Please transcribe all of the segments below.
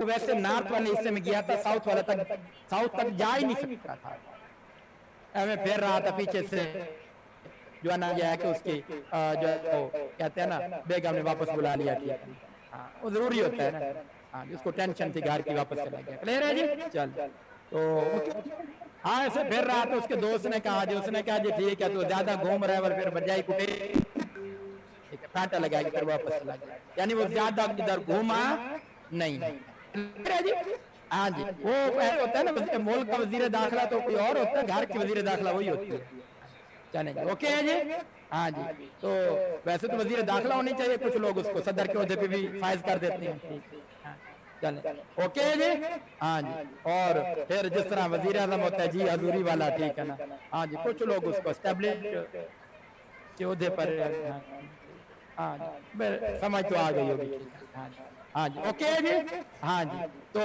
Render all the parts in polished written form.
वैसे नॉर्थ वाले हिस्से में गया था, साउथ वाला तक, साउथ तक जा ही नहीं सकता था। मैं फिर रहा था पीछे से, जो है ना यह है कि उसकी जो कहते हैं ना बेगम ने वापस बुला लिया, ठीक है। हाँ वो जरूरी होता है ना। हाँ उसको टेंशन थी घर की, वापस चला गया। क्लियर है जी? चल तो हाँ ऐसे फिर रहा था, उसके दोस्त ने कहा जी, उसने कहा जी ठीक है तो ज्यादा घूम रहा है, फिर बजाई कुटे ठीक है कांटा लगाएगी, फिर वापस चला गया। यानी वो ज्यादा इधर घूमा नहीं है। क्लियर है जी? हाँ जी, वो ऐसा होता है ना मुल्क का वजीर दाखिला तो कोई और होता है, घर की वजीर दाखिला वही होती है। चलेंगे ओके है जी? हाँ जी। तो वैसे तो वजीर दाखिला होनी चाहिए, कुछ लोग उसको सदर के ओहदे पे भी फायज कर देते हैं, ठीक है। हाँ, चले ओके है जी? हाँ जी। और फिर जिस तरह वजीर आजम होता है जी हजूरी वाला, ठीक है ना। हाँ जी, कुछ लोग उसको एस्टेब्लिश के ओहदे पर, हाँ हाँ जी समझ तो आ गई होगी, ठीक है। हाँ जी, हाँ जी ओके है जी? हाँ जी। तो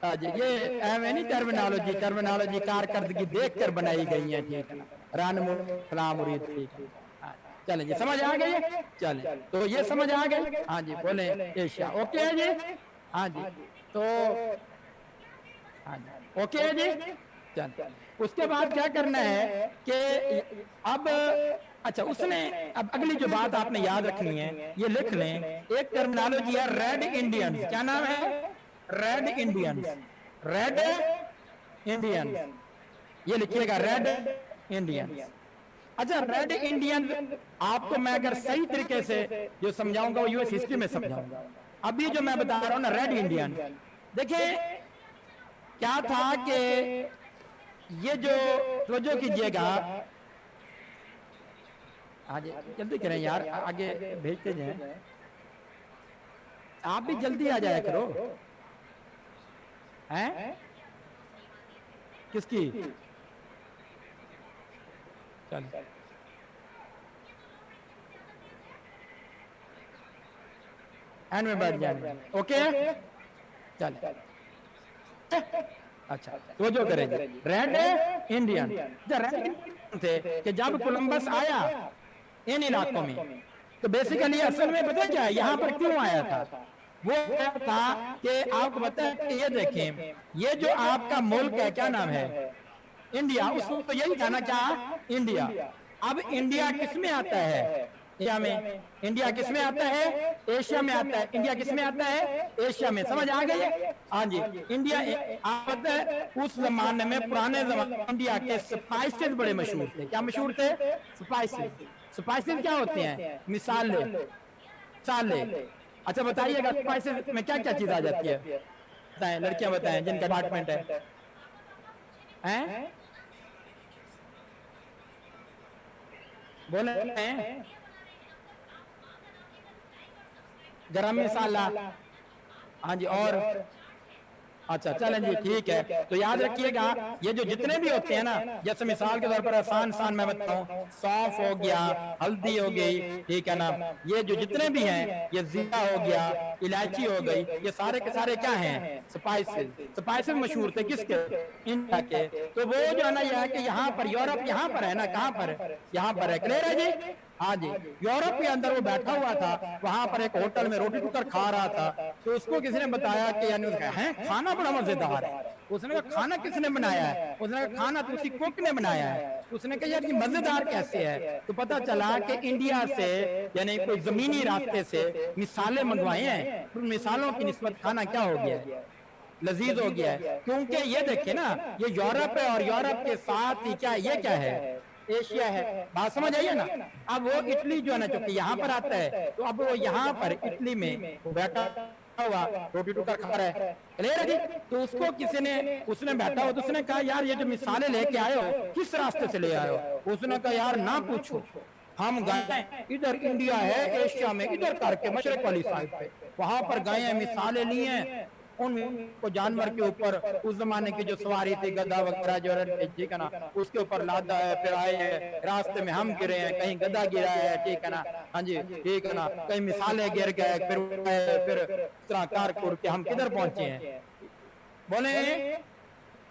हाँ जी ये नहीं टर्मिनोलॉजी, टर्मिनोलॉजी कारकर्दगी देख कर बनाई गई है, ठीक है ना। रानमुल फलाम मुरीद, ठीक है। हाँ चलें जी, समझ आ गई है? चलें तो ये समझ आ गई। हाँ जी बोले एशिया ओके है जी? हाँ जी। तो हाँ जी ओके है जी? चल उसके बाद क्या करना है कि अब अच्छा उसने, अब अगली जो बात आपने याद रखनी है, ये लिख लें, एक टर्मिनोलॉजी है रेड इंडियंस। क्या नाम है? Red Indians. रेड इंडियंस, ये लिखिएगा रेड इंडियंस। अच्छा रेड इंडियंस आपको मैं अगर सही तरीके से जो समझाऊंगा वो यूएस हिस्ट्री में समझाऊंगा। अभी जो मैं बता रहा हूं ना रेड इंडियन, देखिए क्या था कि ये जो तवज्जो कीजिएगा, आज जल्दी करें यार, आगे भेजते जाएं, आप भी जल्दी आ जाया करो। हैं किसकी? चल एंड में बैठ जाए ओके चल। अच्छा तो जो करेंगे रेड इंडियन, रेड थे कि जब कोलंबस आया इन इलाकों में, तो बेसिकली असल में पता क्या है यहाँ पर क्यों आया था? वो आया था कि आपको पता है कि ये देखें, ये जो आपका मुल्क है क्या नाम है? इंडिया। उसको तो यही था ना क्या? इंडिया। अब इंडिया किस में आता है? एशिया में। इंडिया किस में आता है? एशिया में आता है। इंडिया किस में आता है? एशिया में। समझ आ गई है? हाँ जी। इंडिया आप पता है उस जमाने में, पुराने जमाने इंडिया के स्पाइसेस बड़े मशहूर थे। क्या मशहूर थे? स्पाइसेस। स्पाइसेस क्या होते हैं? मिसाले, मसाले। अच्छा बताइएगा स्पाइसेस में क्या क्या चीज आ जाती है? बताएं लड़कियां, बताएं जिनका डिपार्टमेंट है। हैं बोले गरम मसाला। हाँ जी और अच्छा चलें जी ठीक है। तो याद रखिएगा ये जो जितने भी होते हैं ना, जैसे मिसाल के तौर पर आसान आसान मैं बताऊं, सौंफ हो गया, हल्दी हो गई, ठीक है ना, ये जो जितने भी हैं, ये जीरा हो गया, इलायची हो गई, ये सारे के सारे क्या हैं? स्पाइसेस। स्पाइसेस मशहूर थे किसके? इंडिया के। तो वो जो है ना यह है कि यहाँ पर यूरोप यहाँ पर है ना, कहाँ पर? यहाँ पर है। क्लियर है जी? हाँ जी। यूरोप के अंदर वो बैठा हुआ था, वहां पर एक होटल में रोटी टुकर खा रहा था, तो उसको किसी ने बताया कि यानी उसका है खाना बड़ा मजेदार है। उसने कहा खाना किसने बनाया है? उसने कहा खाना तो उसी कुक ने बनाया है। उसने कहा यार ये मजेदार कैसे है? तो पता चला कि इंडिया से यानी कोई जमीनी रास्ते से मिसालें मंगवाए हैं, उन मिसालों की निस्बत खाना क्या हो गया है? लजीज हो गया है। क्योंकि ये देखिए ना, ये यूरोप है और यूरोप के साथ ही क्या ये क्या है? एशिया है। बात समझ आई है ना? अब वो इटली जो है ना, चूंकि यहाँ पर आता है, तो अब वो यहाँ पर इटली में वो बैठा हुआ रोटी टुकर खा रहा है। क्लियर है जी? तो उसको किसी ने, उसने बैठा हो तो उसने कहा यार ये जो मिसालें लेके आए हो किस रास्ते से ले आए हो? उसने कहा यार ना पूछो, हम गए इधर इंडिया है एशिया में, इधर करके मशरक वाली साइड पे, वहां पर गए हैं, मिसालें ली हैं, उनको जानवर के ऊपर उस जमाने की जो सवारी थी गधा वगैरह जो ठीक है ना, उसके ऊपर लादा है, फिर आए हैं, रास्ते में हम गिरे हैं, कहीं गधा गिरा है, ठीक है ना, हाँ जी ठीक है ना, कहीं मिसालें गिर गए, फिर इस तरह कार कुर के हम किधर पहुंचे हैं? बोले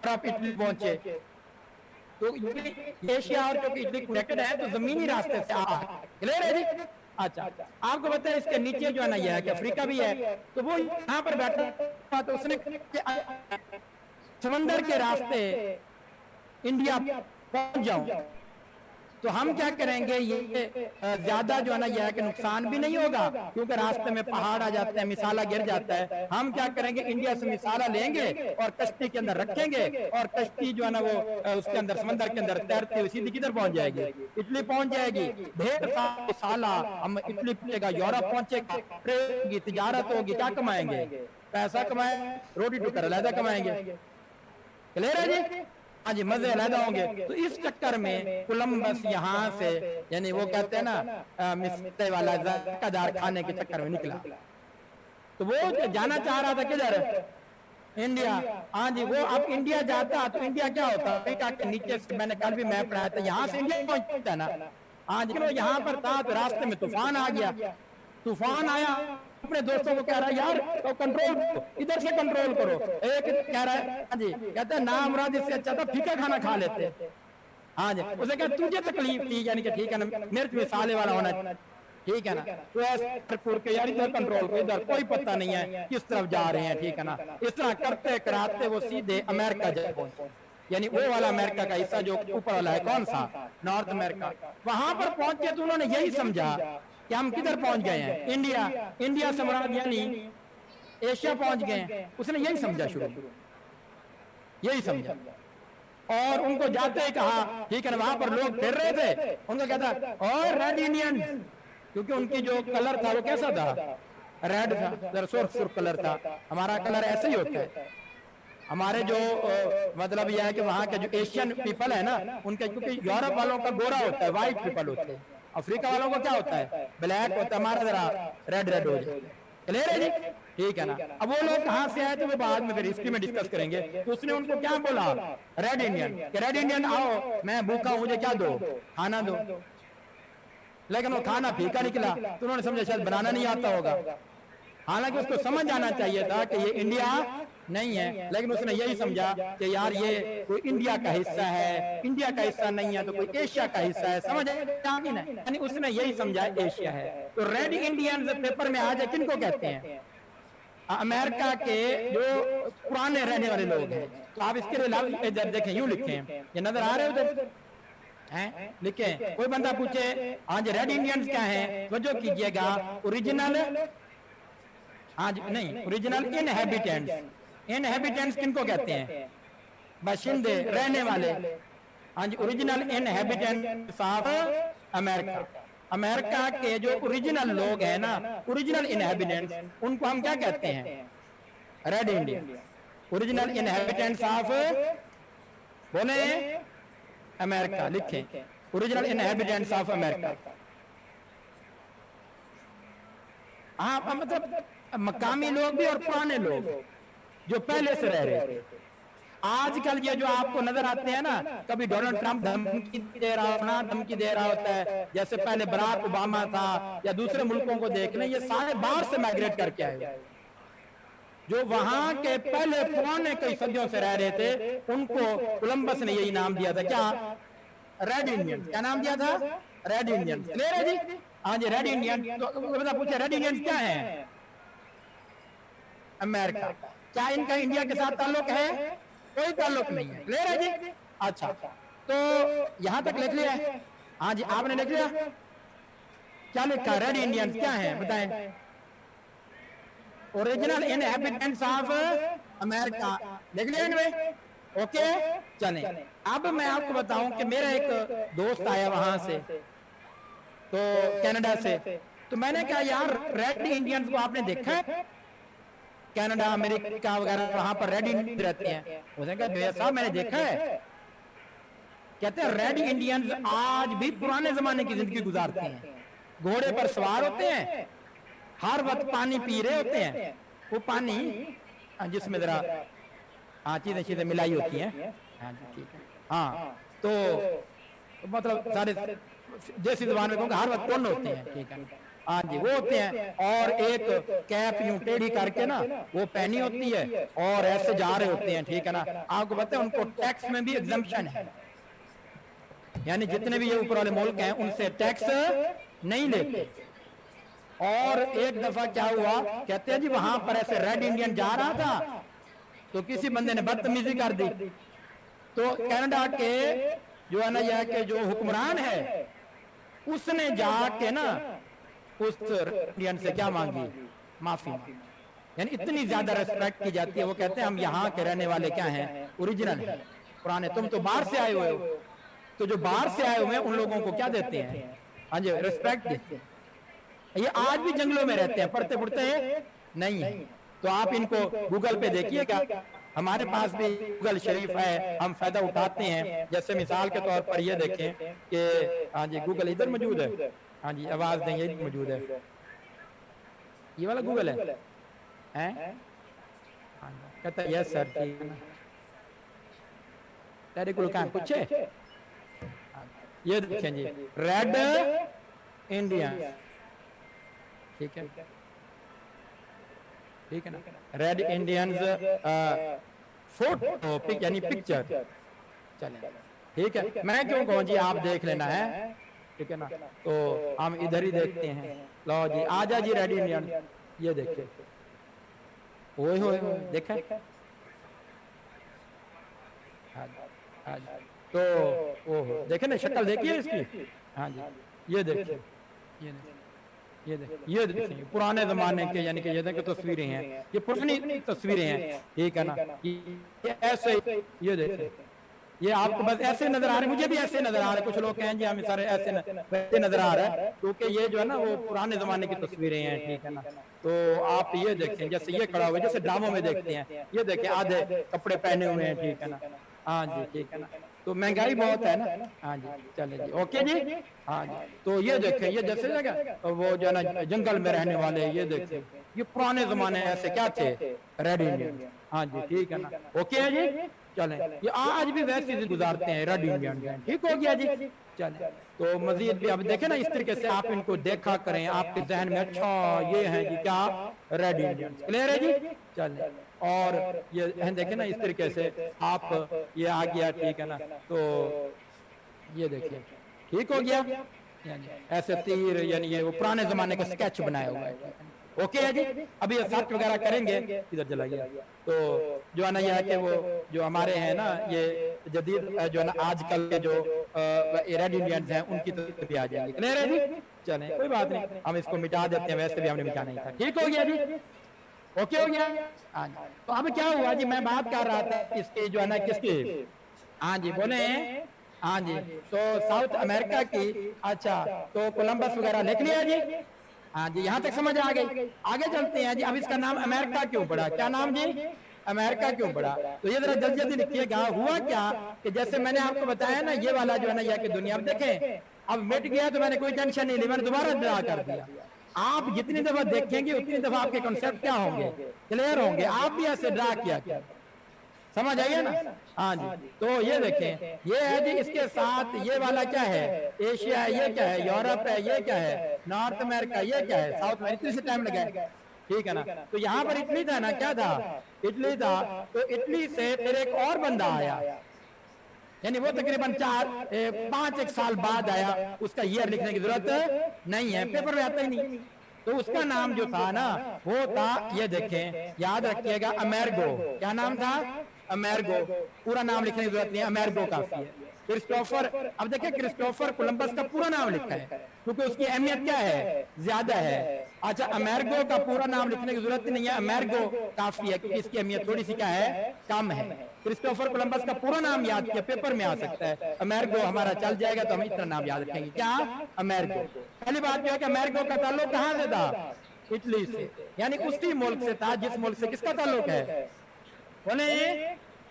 आप इटली पहुंचे। तो एशिया और क्योंकि इटली कनेक्टेड है तो जमीनी रास्ते से आ। क्लियर है जी? अच्छा, आपको बताया इसके नीचे जो है ना यह है कि अफ्रीका भी है, तो वो यहाँ पर बैठा तो उसने समंदर के रास्ते इंडिया पहुंच जाऊं, तो हम क्या करेंगे, ये ज्यादा जो है ना यह है कि नुकसान भी नहीं होगा, क्योंकि रास्ते में पहाड़ आ जाते हैं, मिसाला गिर जाता है। हम क्या करेंगे, इंडिया से मिसाला लेंगे और कश्ती के अंदर रखेंगे, और कश्ती जो है ना वो उसके अंदर समंदर के अंदर तैरती हुई सीधी किधर पहुंच जाएगी, इटली पहुंच जाएगी। ढेर साला हम इटली पहुंचेगा, यूरोप पहुंचेगा, ट्रेड होगी, तिजारत होगी, क्या कमाएंगे, पैसा कमाएंगे, रोटी टुकड़ा अलहदा कमाएंगे। क्लियर है जी? हाँ जी, मजे अलहदा होंगे। तो इस चक्कर में कोलंबस यहाँ से, यानी वो कहते हैं ना मिस्ते वाला ज़कादार खाने के चक्कर में निकला। तो वो जाना चाह रहा था किधर, इंडिया। हाँ जी, वो अब इंडिया जाता तो इंडिया क्या होता, अमेरिका के नीचे से, मैंने कल भी मैप पढ़ाया था, यहाँ से इंडिया पहुंचता ना। हाँ जी, वो यहाँ पर था तो रास्ते में तूफान आ गया, तूफान आया, अपने दोस्तों को कह रहा है यार तो कंट्रोल करो, इधर से कंट्रोल करो। एक कह रहा है, हाँ जी, कहता है ना मुराद, इससे अच्छा था फीका खाना खा लेते। हाँ जी, उसे कहा तुझे तकलीफ थी, यानी कि ठीक है ना, मिर्च मसाले वाला होना, ठीक है ना, तो ऐसे के यार इधर कंट्रोल करो, इधर कोई पता नहीं है किस तरफ जा रहे हैं, ठीक है ना। इस तरह करते कराते वो सीधे अमेरिका जा पहुंचे, यानी वो वाला अमेरिका का हिस्सा जो ऊपर वाला है, कौन सा, नॉर्थ अमेरिका। वहां पर पहुंचे तो उन्होंने यही समझा कि हम किधर पहुंच गए हैं, इंडिया। इंडिया से मुराद यानी एशिया पहुंच गए हैं, उसने यही समझा, शुरू यही समझा। और उनको जाते ही कहा, ठीक है ना, वहां पर लोग फिर रहे थे, उनको कहता और रेड इंडियन, क्योंकि उनकी जो कलर था वो कैसा था, रेड था, जरा सुर्ख सुर्ख कलर था। हमारा कलर ऐसे ही होता है, हमारे जो मतलब यह है कि वहां के जो एशियन पीपल है ना उनके, क्योंकि यूरोप वालों का गोरा होता है, व्हाइट पीपल होते हैं, अफ्रीका वालों को क्या होता है, ब्लैक होता है, हमारा जरा रेड रेड हो जाए। क्लियर है जी? ठीक है ना। अब वो लोग कहां से आए तो वो बाद में फिर हिस्ट्री में डिस्कस करेंगे। तो उसने उनको क्या बोला, रेड इंडियन, रेड इंडियन आओ, मैं भूखा हूं, मुझे क्या दो, खाना दो। लेकिन वो खाना फीका निकला, तो उन्होंने समझा शायद बनाना नहीं आता होगा। हालांकि उसको समझ आना चाहिए था कि ये इंडिया नहीं है, लेकिन उसने यही समझा कि यार ये कोई इंडिया का हिस्सा है, इंडिया का हिस्सा नहीं है तो कोई एशिया का हिस्सा है, समझ आया ना, यानी उसने यही समझा एशिया है। तो रेड इंडियंस पेपर में आ जाए, किनको कहते हैं, अमेरिका के जो पुराने रहने वाले लोग हैं। तो आप इसके लिए इधर देखें, यूं लिखे हैं, ये नजर आ रहे हो उधर हैं, लिखे। कोई बंदा पूछे हाँ जी रेड इंडियंस क्या है, वजह कीजिएगा, ओरिजिनल, हाँ जी नहीं, ओरिजिनल इनहैबिटेंट्स। इनहैबिटेंट्स किनको कहते हैं, बाशिंदे, रहने वाले। हाँ जी, original inhabitants of America. America के जो ओरिजिनल लोग हैं ना, ओरिजिनल इनहैबिटेंट्स, उनको हम क्या कहते हैं, red Indian. Original inhabitants of, बोले अमेरिका, लिखें ओरिजिनल इनहैबिटेंट्स ऑफ अमेरिका। हाँ, मतलब मकामी लोग भी और पुराने लोग जो पहले से रह रहे थे। आजकल ये जो आपको नजर आते हैं ना, कभी डोनाल्ड ट्रंप धमकी दे रहा होता, धमकी दे रहा होता है, जैसे पहले बराक ओबामा था, या दूसरे मुल्कों को देख लें, ये सारे बाहर से माइग्रेट करके आए, जो वहां के पहले पुराने कई सदियों से रह रहे थे, उनको कोलंबस ने यही नाम दिया था, क्या, रेड इंडियन। क्या नाम दिया था, रेड इंडियन। क्लियर है जी? हाँ जी, रेड इंडियन। तो पूछे रेड इंडियन क्या है, अमेरिका। क्या इनका इंडिया के साथ ताल्लुक है, कोई ताल्लुक नहीं है। क्लियर है जी? अच्छा, तो यहां तक लिख लिया है, हाँ जी, आपने लिख लिया, क्या लिखा, रेड इंडियंस क्या है बताएं, ओरिजिनल इनहैबिटेंट्स ऑफ अमेरिका, लिख लिया इनमें, ओके। चलें, अब मैं आपको बताऊं कि मेरा एक दोस्त आया वहां से, तो कनाडा से, तो मैंने कहा यार रेड इंडियंस को आपने देखा है, कनाडा अमेरिका वगैरह वहां पर रेड इंडियंस रहते हैं। उसने कहा भैया साहब मैंने देखा है, कहते हैं रेड इंडियंस आज भी पुराने जमाने की जिंदगी गुजारते हैं, घोड़े पर सवार होते हैं, हर वक्त पानी पी रहे होते हैं, वो पानी जिसमें जरा हाँ चीजें चीजें मिलाई होती हैं, हाँ जी ठीक है, हाँ तो मतलब सारे देसी जबान में कहूँगा हर वक्त कौन होते हैं, ठीक है, हाँ जी वो होते हैं, और एक कैप यूं टेढ़ी करके ना वो पहनी होती है और ऐसे जा रहे होते हैं, ठीक है ना। आपको पता है उनको टैक्स में भी एग्जम्पशन है, यानी जितने भी ये ऊपर वाले मुल्क हैं उनसे टैक्स नहीं लेते, और एक दफा क्या हुआ, कहते हैं जी वहां पर ऐसे रेड इंडियन जा रहा था तो किसी बंदे ने बदतमीजी कर दी, तो कनाडा के जो है ना यह के जो हुक्मरान है उसने जाके ना उस इंडियन से क्या मांगी, माफी मांगी। यानी इतनी ज्यादा रेस्पेक्ट की जाती है। वो कहते हैं हम यहाँ के रहने वाले क्या हैं, ओरिजिनल हैं, पुराने, तुम तो बाहर से आए हुए हो। तो जो बाहर से आए हुए हैं उन लोगों को क्या देते हैं, हाँ जी रिस्पेक्ट देते हैं। ये आज भी जंगलों में रहते हैं, पढ़ते पढ़ते नहीं है। तो आप इनको गूगल पे देखिएगा, हमारे पास भी गूगल शरीफ है, हम फायदा उठाते हैं। जैसे मिसाल के तौर पर ये देखें कि हाँ जी गूगल इधर मौजूद है, हाँ जी आवाज देंगे मौजूद है, ये वाला गूगल है हैं? कहता है यस सर ठीक है, तेरे को क्या पूछे, ये देखें जी रेड इंडिया, ठीक है ठीक है ना, रेड इंडियंस फोटो यानी पिक्चर, चले ठीक है। मैं क्यों कहूँ जी आप देख लेना है, ठीक है ना। तो हम इधर ही देखते हैं, लो जी आजा जी रेड इंडियन, ये देखे, ओए होए देखा, तो ओहो देखे ना शक्ल देखिए इसकी, हाँ जी ये देखिए, ये देखिए पुराने जमाने के, यानी कि ये देखिए तस्वीरें हैं, ये पुरानी तस्वीरें हैं, ठीक है ना। ये ऐसे, ये देखिए ये आपको बस ऐसे नजर आ रहे, मुझे भी ऐसे नजर आ रहे, कुछ लोग कहें जी हमें सारे ऐसे नजर आ रहा है, क्योंकि ये जो है ना वो पुराने जमाने की तस्वीरें हैं, ठीक है ना। तो आप ये देखें, जैसे ये खड़ा हुआ, जैसे ड्रामों में देखते हैं, ये देखें आधे कपड़े पहने हुए हैं, ठीक है ना, हाँ जी ठीक है ना। तो महंगाई बहुत है ना, हाँ जी चले जी ओके जी, हाँ जी। तो ये देखें, ये जैसे जगह वो जो है ना जंगल में रहने वाले, ये देखें ये पुराने जमाने ऐसे क्या थे, रेड इंडियन, हाँ जी ठीक है ना, ओके है जी चले। ये आज भी वैसे ही गुजारते हैं रेड इंडियन, ठीक हो गया जी चले। तो मजीद भी अब देखें ना इस तरीके से आप इनको देखा करें, आपके जहन में अच्छा ये है जी क्या, रेड इंडियन, क्लियर है जी चले। और ये देखें ना इस तरीके से आप, ये आ गया ठीक है ना, तो ये देखिए ठीक हो गया, ऐसे तीर, यानी ये वो पुराने जमाने का स्केच बनाया हुआ है, ओके है जी। अभी ये सर्च वगैरह करेंगे, इधर चलाइए, तो जो है ना यह कि वो जो हमारे हैं ना ये जदीद जो है ना आजकल के जो रेड इंडियंस हैं उनकी तरफ भी आ जाएंगे, क्लियर है जी चलें कोई बात नहीं, हम इसको मिटा देते हैं, वैसे भी हमने मिटा नहीं था, ठीक हो गया जी ओके हो गया, हाँ जी। तो अब क्या हुआ जी, मैं बात कर रहा था इसके जो है ना किसकी, हाँ जी बोले, हाँ जी तो साउथ अमेरिका की, अच्छा तो कोलंबस वगैरह लिख लिया जी, हाँ जी यहाँ तक समझ आ गई। आगे चलते हैं जी, अब इसका नाम अमेरिका क्यों पड़ा, क्या नाम जी, अमेरिका क्यों पड़ा। तो ये जरा जल्दी जल्दी लिखिएगा, हुआ क्या कि जैसे मैंने आपको बताया ना ये वाला जो है ना यह कि दुनिया में देखें अब मिट गया, तो मैंने कोई टेंशन नहीं ली, मैंने दोबारा ड्रा कर दिया। आप जितनी दफा देखेंगे उतनी दफा आपके कॉन्सेप्ट क्या होंगे, क्लियर होंगे, आप भी ऐसे ड्रा किया, समझ आइए ना, हाँ जी। तो ये देखें, ये है जी इसके साथ ये वाला क्या है, एशिया है, ये क्या है, यूरोप है, ये क्या है, नॉर्थ अमेरिका, ये क्या है, साउथ में, इतनी से टाइम लगा है, ठीक है ना। तो यहाँ पर इटली था ना, क्या था, इटली था, तो इटली से फिर एक और बंदा आया, यानी वो तकरीबन 5-1 साल बाद आया, उसका ईयर लिखने की जरूरत नहीं है, पेपर में आता ही नहीं। तो उसका नाम जो था ना वो था, ये देखें याद रखिएगा, अमेरिगो, क्या नाम था, अमेरिगो, पूरा नाम लिखने की जरूरत नहीं है, अमेरिगो काफी है। क्रिस्टोफर, अब देखिए क्रिस्टोफर कोलंबस का पूरा नाम लिखा है क्योंकि उसकी अहमियत क्या है, ज्यादा है। अच्छा अमेरिगो का पूरा नाम लिखने की जरूरत नहीं है, अमेरिगो काफी है क्योंकि इसकी अहमियत थोड़ी सी क्या है, कम है। क्रिस्टोफर कोलंबस का पूरा नाम याद किया, पेपर में आ सकता है, अमेरिगो हमारा चल जाएगा, तो हम इतना नाम याद रखेंगे, क्या, अमेरिगो। पहली बात यह है कि अमेरिगो का ताल्लुक कहां से था, इटली से, यानी उसी मुल्क से था जिस मुल्क से किसका ताल्लुक है, बोले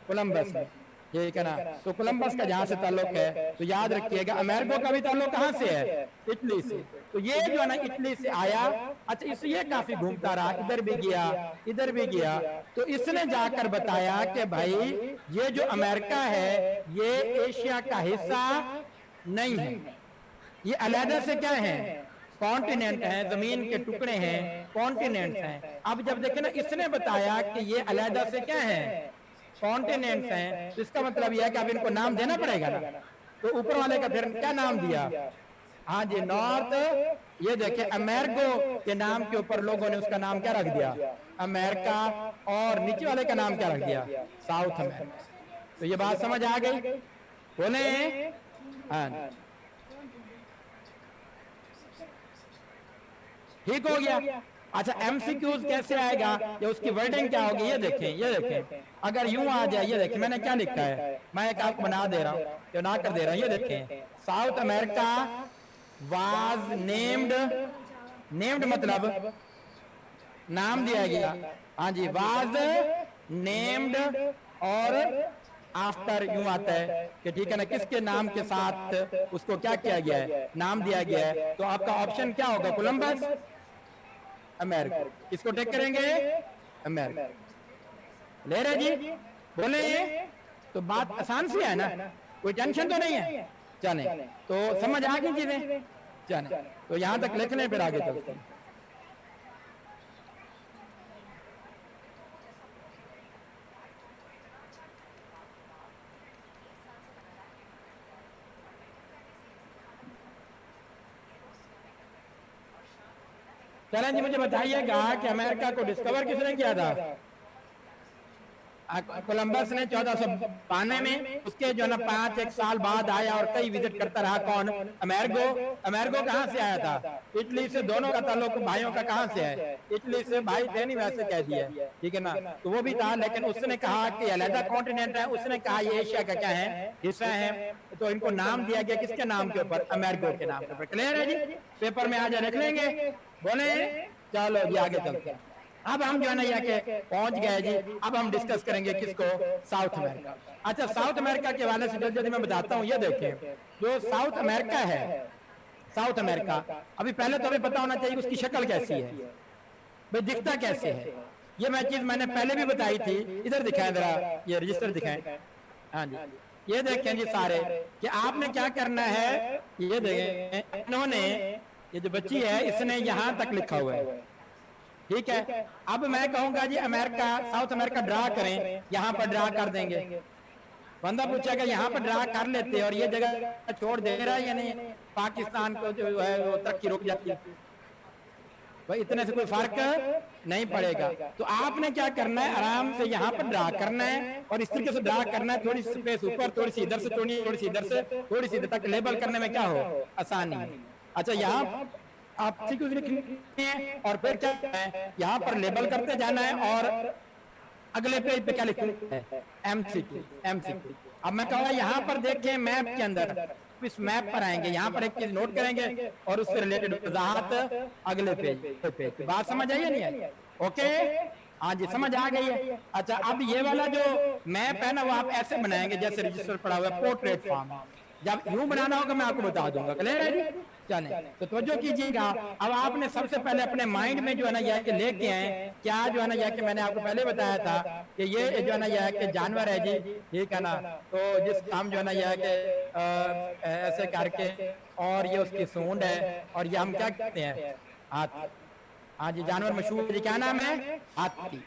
कोलंबस में, ठीक है ना। तो कोलंबस का जहां से ताल्लुक है, तो याद रखिएगा अमेरिको का भी ताल्लुक कहां से है, इटली से। तो ये जो है ना इटली से आया, अच्छा इसलिए काफी घूमता रहा, इधर भी गया इधर भी गया, तो इसने जाकर बताया कि भाई ये जो अमेरिका है ये एशिया का हिस्सा नहीं है, ये अलग से क्या है, कॉन्टिनेंट है, जमीन के टुकड़े हैं, कॉन्टिनेंट्स हैं। अब जब देखे ना इसने बताया कि ये अलग से क्या है, कॉन्टिनेंट्स हैं, तो इसका मतलब यह है कि अब इनको नाम देना पड़ेगा ना। तो ऊपर वाले का फिर क्या नाम दिया, हाँ जी, नॉर्थ। ये देखिए अमेरिको के नाम के ऊपर लोगों ने उसका नाम क्या रख दिया, अमेरिका, और नीचे वाले का नाम क्या रख दिया, साउथ अमेरिका। तो ये बात समझ आ गई, बोले? हाँ, ठीक हो गया। अच्छा, एमसीक्यूज कैसे आएगा या उसकी वर्डिंग क्या होगी, ये देखें, ये देखें। अगर यूं आ जाए, ये देखें मैंने क्या लिखा है, मैं एक आपको बना दे रहा हूं, जो ना कर दे रहा हूं, ये देखें। South America was named, named मतलब नाम दिया गया। हाँ जी, वाज नेम्ड, और आफ्टर यूं आता है कि ठीक है ना, किसके नाम के साथ उसको क्या किया गया है, नाम दिया गया है। तो आपका ऑप्शन क्या होगा, कोलंबस, अमेरिका। किसको टेक करेंगे, अमेरिका। ले रहे जी, बोले? तो बात आसान सी है ना, कोई टेंशन तो नहीं है। चले, तो समझ आ गई चीजें। चले, तो यहां तक लिखने फिर आगे चलते हैं। चलें जी, मुझे बताइएगा कि अमेरिका को डिस्कवर किसने किया था? कोलंबस ने 1492 में। उसके जो ना 5-1 साल बाद आया और कई विजिट करता रहा। कौन? अमेरिको। अमेरिको कहाँ से आया था? इटली से। दोनों का ताल्लुक भाइयों का कहाँ से है? इटली से। भाई थे नहीं, वैसे कह दिया, ठीक है ना। तो वो भी था, लेकिन उसने कहा कि अलग कॉन्टिनेंट है, उसने कहा ये एशिया का क्या है, हिस्सा है। तो इनको नाम दिया गया, किसके नाम के ऊपर? अमेरिको के नाम के ऊपर। क्लियर है जी? पेपर में आज लिख लेंगे, बोले? चलो जी, आगे चलते हैं। अब हम जो है ना यहाँ के पहुंच गए जी। अब हम डिस्कस करेंगे किसको? South America. अच्छा, साउथ अमेरिका के हवाले से जल्दी जल्दी मैं बताता हूँ। ये देखें, जो साउथ अमेरिका है, साउथ अमेरिका, अभी पहले तो हमें पता होना चाहिए उसकी शक्ल कैसी है, भाई दिखता कैसे है। ये मैं चीज मैंने पहले भी बताई थी। इधर दिखाएं जरा, ये रजिस्टर दिखाएं। हाँ जी, ये देखें जी सारे, कि आपने क्या करना है। ये देखें, इन्होंने, ये जो बच्ची है, इसने यहां तक लिखा हुआ है, ठीक है। अब मैं कहूंगा जी अमेरिका, साउथ अमेरिका ड्रा करें, यहां पर ड्रा कर देंगे। बंदा पूछेगा यहाँ पर ड्रा कर लेते और ये जगह छोड़ दे रहा है या नहीं, पाकिस्तान को जो है वो तरक्की रुक जाती है। भाई इतने से कोई फर्क नहीं पड़ेगा। तो आपने क्या करना है, आराम से यहाँ पर ड्रा करना है और इस तरीके से ड्रा करना है। थोड़ी सी स्पेस ऊपर, थोड़ी सी इधर से, थोड़ी सी इधर से, थोड़ी सी इधर तक, लेबल करने में क्या हो, आसानी। अच्छा, यहाँ आप ठीक लिखनी है और फिर क्या है, यहाँ पर लेबल करते जाना है और अगले पेज पे क्या लिखना है, एमसीक्यू। एमसीक्यू। अब मैं कहूँगा यहाँ पर देखें मैप के अंदर, इस मैप पर आएंगे, यहाँ पर एक चीज नोट करेंगे और उससे रिलेटेड वजाहत अगले पेज। बात समझ आई है नहीं है? ओके, हाँ जी, समझ आ गई है। अच्छा, अब ये वाला जो मैप है ना, वो आप ऐसे बनाएंगे जैसे रजिस्टर पड़ा हुआ है, पोर्ट्रेट फॉर्म। जब यूं बनाना होगा मैं आपको बता दूंगा। क्लियर है जी? चलें, तो तवज्जो कीजिएगा। अब आपने सबसे पहले अपने माइंड में जो है ना यह कि लेके आए, क्या जो है ना यह कि मैंने आपको पहले बताया था कि ये जो है ना यह कि जानवर है जी, ठीक है ना। तो जिस हम जो है ना यह कि ऐसे करके, और ये उसकी सूंड है, और ये हम क्या कहते हैं, हाथी। हाँ जी, जानवर मशहूर जी, क्या नाम है, हाथी।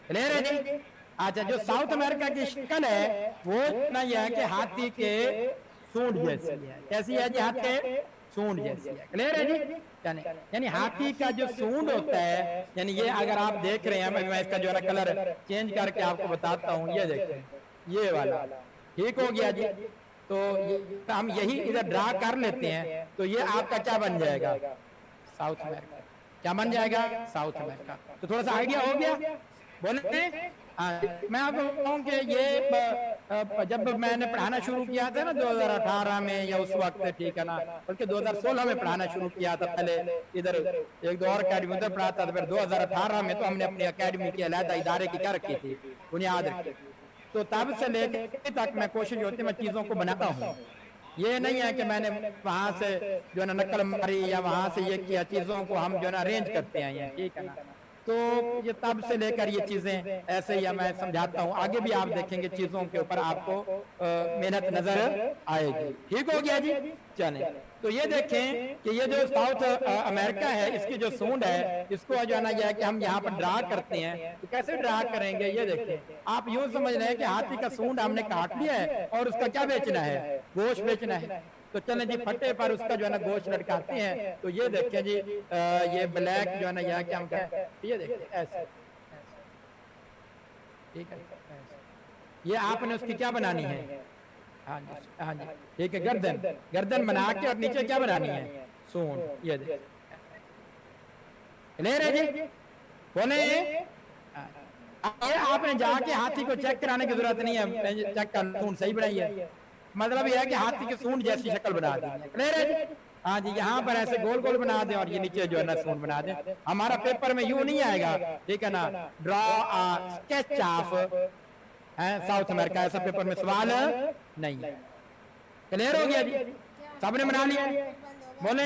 क्लियर है जी? अच्छा, जो साउथ अमेरिका की शक्ल है वो इतना यह है कि हाथी के सूंड जैसी है। कैसी है जी? हाथी के सूंड जैसी है। क्लियर है जी? यानी हाथी का जो सूंड होता है, यानी ये अगर आप देख रहे हैं, मैं इसका जो है ना कलर चेंज करके आपको बताता हूँ। ये देखें, ये वाला ठीक हो गया जी। तो हम यही इधर ड्रा कर लेते हैं, तो ये आपका क्या बन जाएगा, साउथ अमेरिका। क्या बन जाएगा, साउथ अमेरिका। तो थोड़ा सा आइडिया हो गया, बोले? मैं आपको कहूँ कि ये जब मैंने पढ़ाना शुरू किया था ना 2018 में या उस वक्त, ठीक है ना, बल्कि 2016 में पढ़ाना शुरू किया था। पहले इधर एक दो और अकेडमी उधर पढ़ाता था, फिर 2018 में तो हमने अपनी अकेडमी की अलग इदारे की क्या रखी थी, बुनियाद रखी। तो तब से लेकर तक मैं कोशिश होती मैं चीज़ों को बनाता हूँ। ये नहीं है कि मैंने वहां से जो है ना नकल मारी या वहां से ये किया, चीज़ों को हम जो है ना अरेंज करते हैं, ठीक है ना। तो ये तब से लेकर ये चीजें ऐसे ही मैं समझाता हूँ। आगे भी आप देखेंगे चीजों के ऊपर आपको मेहनत नजर आएगी। ठीक हो गया जी? चलें, तो ये देखें कि ये जो साउथ अमेरिका है, इसकी जो सूंड है, इसको जो है ना यह कि हम यहाँ पर ड्रा करते हैं। तो कैसे ड्रा करेंगे, ये देखें। आप यूं समझ रहे हैं कि हाथी का सूंड हमने काट लिया है और उसका क्या बेचना है, गोश्त बेचना है। तो चलें जी फटे पर उसका जो है ना गोश्त लटकाते हैं। तो ये देखें जी ये ब्लैक जो है ना यहाँ क्या हम कहते हैं, ये देखिए ऐसे, ठीक है ऐसे। ये आपने उसकी क्या बनानी है, हाँ जी हाँ जी ठीक है, गर्दन गर्दन बना के और नीचे क्या बनानी है, सूंड। ये देखिए क्लियर है जी, बोले ये आपने जाके हाथी को चेक कराने की जरूरत नहीं है, चेक कर सूंड सही बनाई है, मतलब यह है कि हाथी की सूंड जैसी शक्ल बना दी है। क्लियर है जी, हाँ जी यहाँ पर ऐसे गोल गोल बना दें और ये नीचे जो है ना सूंड बना दें। हमारा पेपर में यूं नहीं आएगा, ठीक है ना, draw sketch of south America, ऐसा पेपर में सवाल नहीं है। क्लियर हो गया जी, सबने बना लिया, बोले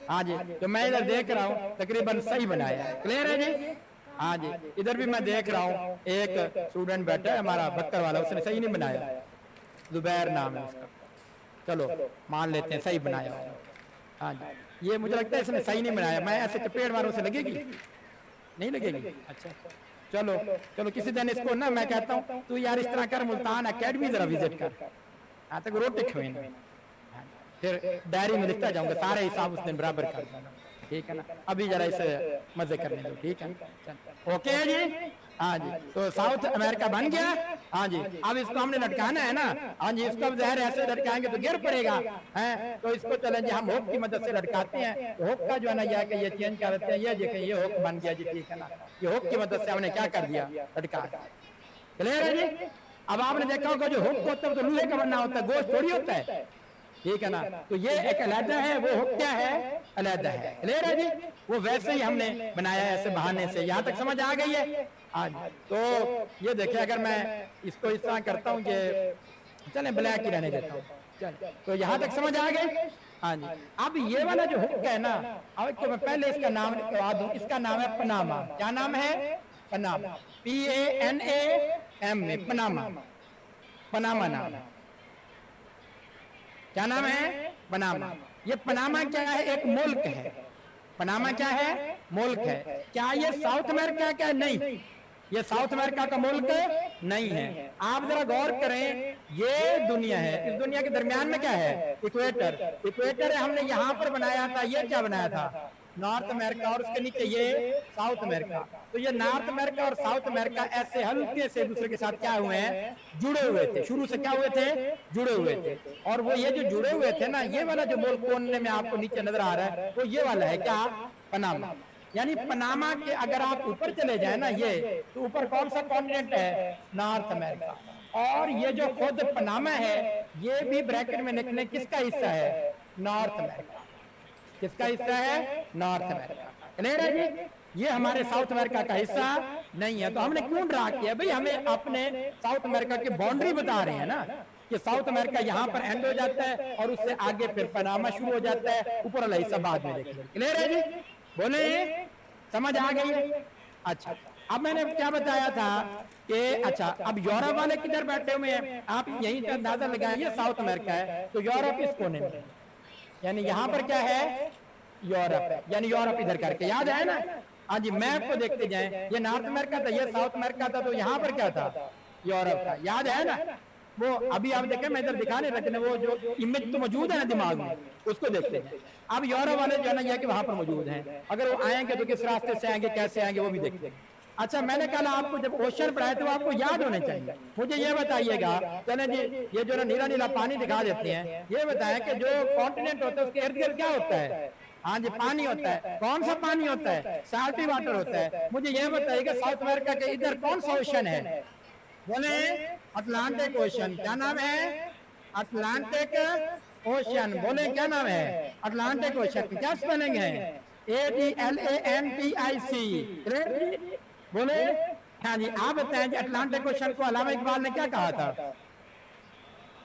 हाँ जी। तो मैं इधर देख रहा हूँ तकरीबन सही बनाया है। क्लियर है जी, हाँ जी इधर भी मैं देख रहा हूँ एक स्टूडेंट बैठा है हमारा बक्कर वाला, उसने सही नहीं बनाया, जुबैर नाम है उसका, चलो मान लेते हैं सही बनाया होगा। हाँ जी ये मुझे लगता है इसने सही नहीं बनाया, मैं ऐसे चपेट मारूं से लगेगी नहीं लगेगी, अच्छा चलो चलो किसी दिन इसको ना मैं कहता हूँ तू यार इस तरह कर, मुल्तान अकेडमी जरा विजिट कर, हाँ तक रोटी खवेना, फिर डायरी में लिखता जाऊंगा सारे हिसाब उस दिन बराबर कर दूंगा, ठीक है ना। अभी जरा इसे मजे करने दो, ठीक है ओके है जी, हाँ जी। तो साउथ अमेरिका बन गया, हाँ जी। अब इसको हमने लटकाना है ना, हाँ जी इसको जहर ऐसे लटकाएंगे तो गिर पड़ेगा, हैं तो इसको चलें जी हम हुक की मदद से लटकाते हैं। तो हुक का जो है ना ये चेंज कर देते हैं, ये देखें ये हुक बन गया जी, ठीक है ना। ये हुक की मदद से हमने क्या कर दिया, लटका। क्लियर है जी, अब आपने देखा होगा जो हुक होता है तो लोहे का बनना होता है, गोश्त थोड़ी होता है, ठीक है ना। तो ये एक अलहदा है, वो हुक क्या है, अलहदा है। क्लियर है जी, वो वैसे ही हमने बनाया है ऐसे बहाने से, यहाँ तक समझ आ गई है आज। तो ये देखिए अगर मैं इसको इस तरह करता हूँ कि चले ब्लैक ही रहने देता हूँ, चले तो यहाँ तक समझ आ गई, हाँ जी। अब ये वाला जो हुक है ना, अब तो मैं पहले इसका नाम लिखवा दूं, इसका नाम है पनामा। क्या नाम है, पनामा, PANAM, पनामा, पनामा नाम है। क्या नाम है, पनामा। ये पनामा क्या है, एक मुल्क है, पनामा क्या है, मुल्क है। क्या ये साउथ अमेरिका का, नहीं ये साउथ अमेरिका का मुल्क नहीं है। आप जरा गौर करें, ये दुनिया है, इस दुनिया के दरमियान में क्या है, इक्वेटर, इक्वेटर है, हमने यहाँ पर बनाया था, ये क्या बनाया था, नॉर्थ अमेरिका, और उसके नीचे ये साउथ अमेरिका। तो ये नॉर्थ अमेरिका और साउथ अमेरिका ऐसे हल्के से दूसरे के साथ क्या हुए हैं, जुड़े हुए थे, शुरू से क्या हुए थे, जुड़े हुए थे। और वो ये जो जुड़े हुए थे ना, ये वाला जो मुल्क कोने में आपको नीचे नजर आ रहा है, वो ये वाला है क्या, पनामा। यानी पनामा के अगर आप ऊपर चले जाए ना, ये तो ऊपर कौन सा कॉन्टिनेंट है, नॉर्थ अमेरिका। और ये जो खुद पनामा है, ये भी ब्रैकेट में लिखने किसका हिस्सा है, नॉर्थ अमेरिका, किसका हिस्सा है, नॉर्थ अमेरिका। क्लियर है जी, ये हमारे साउथ अमेरिका का हिस्सा नहीं है। तो हमने क्यों ड्रा किया भाई, हमें अपने साउथ अमेरिका की बाउंड्री बता रहे हैं ना, कि साउथ अमेरिका यहाँ पर एंड हो जाता है और उससे आगे फिर पनामा शुरू हो जाता है, ऊपर वाला हिस्सा बाद में देखेंगे। क्लियर है जी, बोले समझ आ गई है। अच्छा अब मैंने क्या बताया था कि अच्छा अब यूरोप वाले किधर बैठे हुए हैं, आप यही अंदाजा लगाएं, ये साउथ अमेरिका है तो यूरोप इस कोने में, यानी यहाँ पर क्या है, यूरोप, यानी यूरोप इधर करके, याद है ना। हाँ जी मैप को देखते जाएं, ये नॉर्थ अमेरिका था, ये साउथ अमेरिका था, तो यहाँ पर क्या था, यूरोप था, याद है ना। वो अभी आप देखें, मैं इधर दिखा नहीं, लेकिन वो जो इमेज तो मौजूद है ना दिमाग में, उसको देखते हैं। अब यूरोप वाले जो है ना ये कि वहां पर मौजूद हैं, अगर वो आएंगे तो किस रास्ते से आएंगे, कैसे आएंगे, वो भी देखते हैं। अच्छा मैंने कल आपको जब क्वेश्चन पढ़ाए तो आपको याद होने चाहिए। मुझे ये बताइएगा, चले जी ये जो ना नीला नीला पानी दिखा देते हैं, ये बताएं कि जो कॉन्टिनेंट होता है उसके इर्द गिर्द क्या होता है, हाँ जी पानी होता है। कौन सा पानी होता है, साल्टी वाटर होता है। मुझे ये बताइएगा साउथ अमेरिका के इधर कौन सा ओशन है, बोले अटलांटिक ओशन। क्या नाम है, अटलांटिक ओशन। बोले क्या नाम है, अटलांटिक ओशन। क्या स्पेलिंग है, ATLANTIC। बोले हाँ जी, आप बताएं जी अटलांटिक ओशन को अल्लामा इकबाल ने क्या कहा था,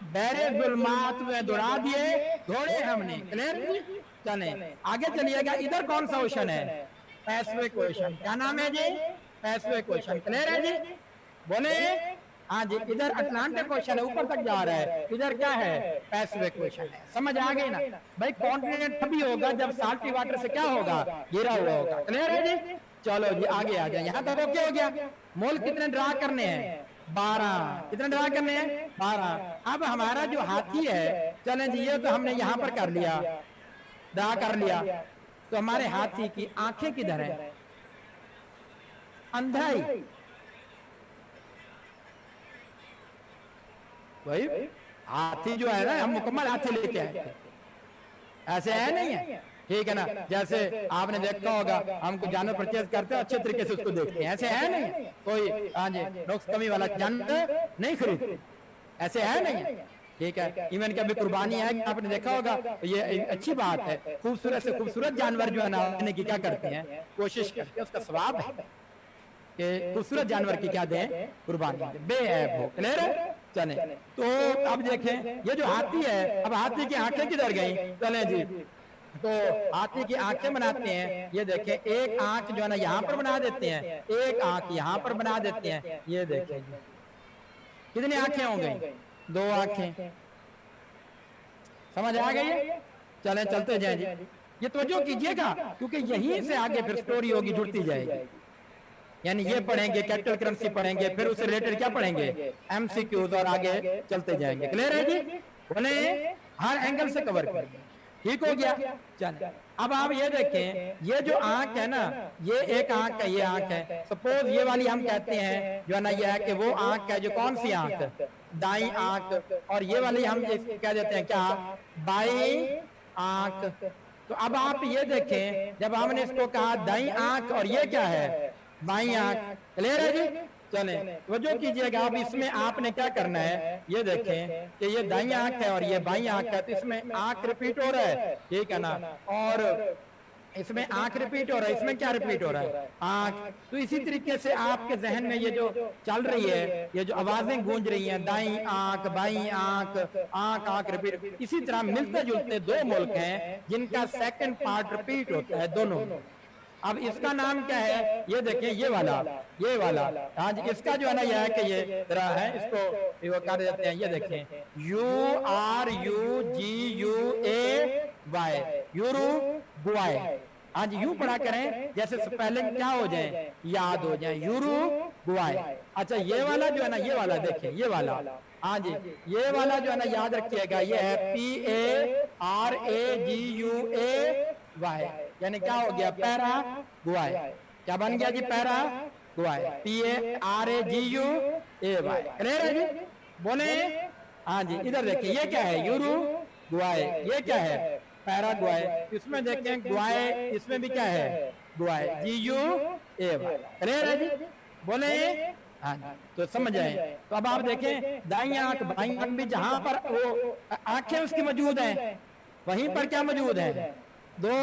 बहरे जुल्मात में दौड़ा दिए घोड़े हमने। क्लियर, चले आगे चलिएगा, इधर कौन सा ओशन है, पैसिफिक ओशन। क्या नाम है जी, पैसिफिक ओशन। क्लियर है जी, बोले हाँ जी, इधर अटलांटिक ओशन है, ऊपर तक जा रहा है, इधर क्या है, पैसिफिक ओशन है। समझ आ गई ना भाई, कॉन्टिनेंट तभी होगा जब साल्टी वाटर से क्या होगा, गिरा हुआ होगा। क्लियर है जी, चलो जी आगे आ जाए, यहाँ तक ओके हो गया। मुल्क कितने ड्रा करने हैं, 12। कितने ड्रा करने हैं, 12। अब हमारा जो हाथी है चलें जी, ये तो हमने यहाँ पर कर लिया, ड्रा कर लिया। तो हमारे हाथी की आंखें किधर है? अंधाई भाई, हाथी जो है ना, हम मुकम्मल हाथी लेके आए थे, ऐसे है नहीं है, ठीक है ना। जैसे आपने देखा होगा, हम कुछ जानवर परचेज करते हैं, अच्छे तरीके से उसको देखते हैं, ऐसे है नहीं कोई, हाँ जी, नुक्स कमी वाला जानवर नहीं खरीदते, ऐसे है नहीं, ठीक है। इवन कभी कुर्बानी है, आपने देखा होगा, ये अच्छी बात है, खूबसूरत से खूबसूरत जानवर जो है ना लेने की क्या करते हैं, कोशिश करते हैं, उसका स्वभाव है कि खूबसूरत जानवर की क्या दें, कुर्बानी दें, बेऐब हो। क्लियर है? चले तो अब देखें, ये जो हाथी है, अब हाथी की आंखें किधर गई? चले जी, तो हाथी की आंखें बनाते हैं, ये देखें, एक आंख जो है ना यहाँ पर बना देते हैं, एक आंख यहाँ पर बना देते हैं, ये देखें जी, कितनी आंखें हो गई? 2 आंखें। समझ आ गई है? चलें चलते जाएं जी, ये तवज्जो कीजिएगा, क्योंकि यहीं से आगे फिर स्टोरी होगी, जुड़ती जाएगी। यानी ये पढ़ेंगे, कैपिटल करेंसी पढ़ेंगे, फिर उससे रिलेटेड क्या पढ़ेंगे, एमसीक्यूज, और आगे चलते जाएंगे। क्लियर है जी? बोले हर एंगल से कवर करेंगे, ठीक हो गया। चल अब आप ये देखें, ये जो आंख है ना, ये एक आंख है, ये आंख है, सपोज ये वाली हम कहते हैं जो है ना, ये है कि वो आंख है जो कौन सी आंख, दाई आंख, और ये वाली हम कह देते हैं क्या, बाई आंख। तो अब आप ये देखें, जब हमने इसको कहा दाई आंख, और ये क्या है, बाई आंख। क्लियर है जी? चले वजह कीजिएगा, अब इसमें आपने क्या करना है, ये देखें कि ये दाई आंख है और ये बाई आंख है, तो इसमें आंख रिपीट हो रहा है, ठीक है ना, और इसमें आंख रिपीट हो रहा है, इसमें क्या रिपीट हो रहा है, आंख। तो इसी तरीके से आपके जहन में ये जो चल रही है, ये जो आवाजें गूंज रही हैं, दाई आंख, बाई आंख, आंख आंख रिपीट, इसी तरह मिलते जुलते 2 मुल्क हैं जिनका सेकंड पार्ट रिपीट होता है दोनों। अब इसका नाम क्या है, ये देखें, ये वाला, ये वाला, हाँ जी, इसका जो है ना, यह है कि ये तरह है, इसको वो कर देते हैं, ये देखें, URUGUAY, यूरू गुआय। हाँ जी, यू पढ़ा करें, जैसे स्पेलिंग क्या हो जाए, याद हो जाए, यूरू गुआय। अच्छा, ये वाला जो है ना, ये वाला देखें, ये वाला, हाँ जी, ये वाला जो है ना, याद रखिएगा, ये है PARAGUAY, यानी क्या हो गया, पैरा गुआय। क्या बन गया जी, पैरा गुआय, PARAGUAY। क्लियर है जी? बोले हाँ जी, इधर देखिए, ये क्या है, यूरू गुआय, ये क्या है, पैराग्वाय। इसमें देखें गुआय, इसमें भी क्या है, गुआय, GUAY। क्लियर है जी? बोले हाँ जी, तो समझ आए। तो अब आप देखें, दाई आंख बाई आंख भी जहां पर वो आंखें उसकी मौजूद हैं, वहीं पर क्या मौजूद है, 2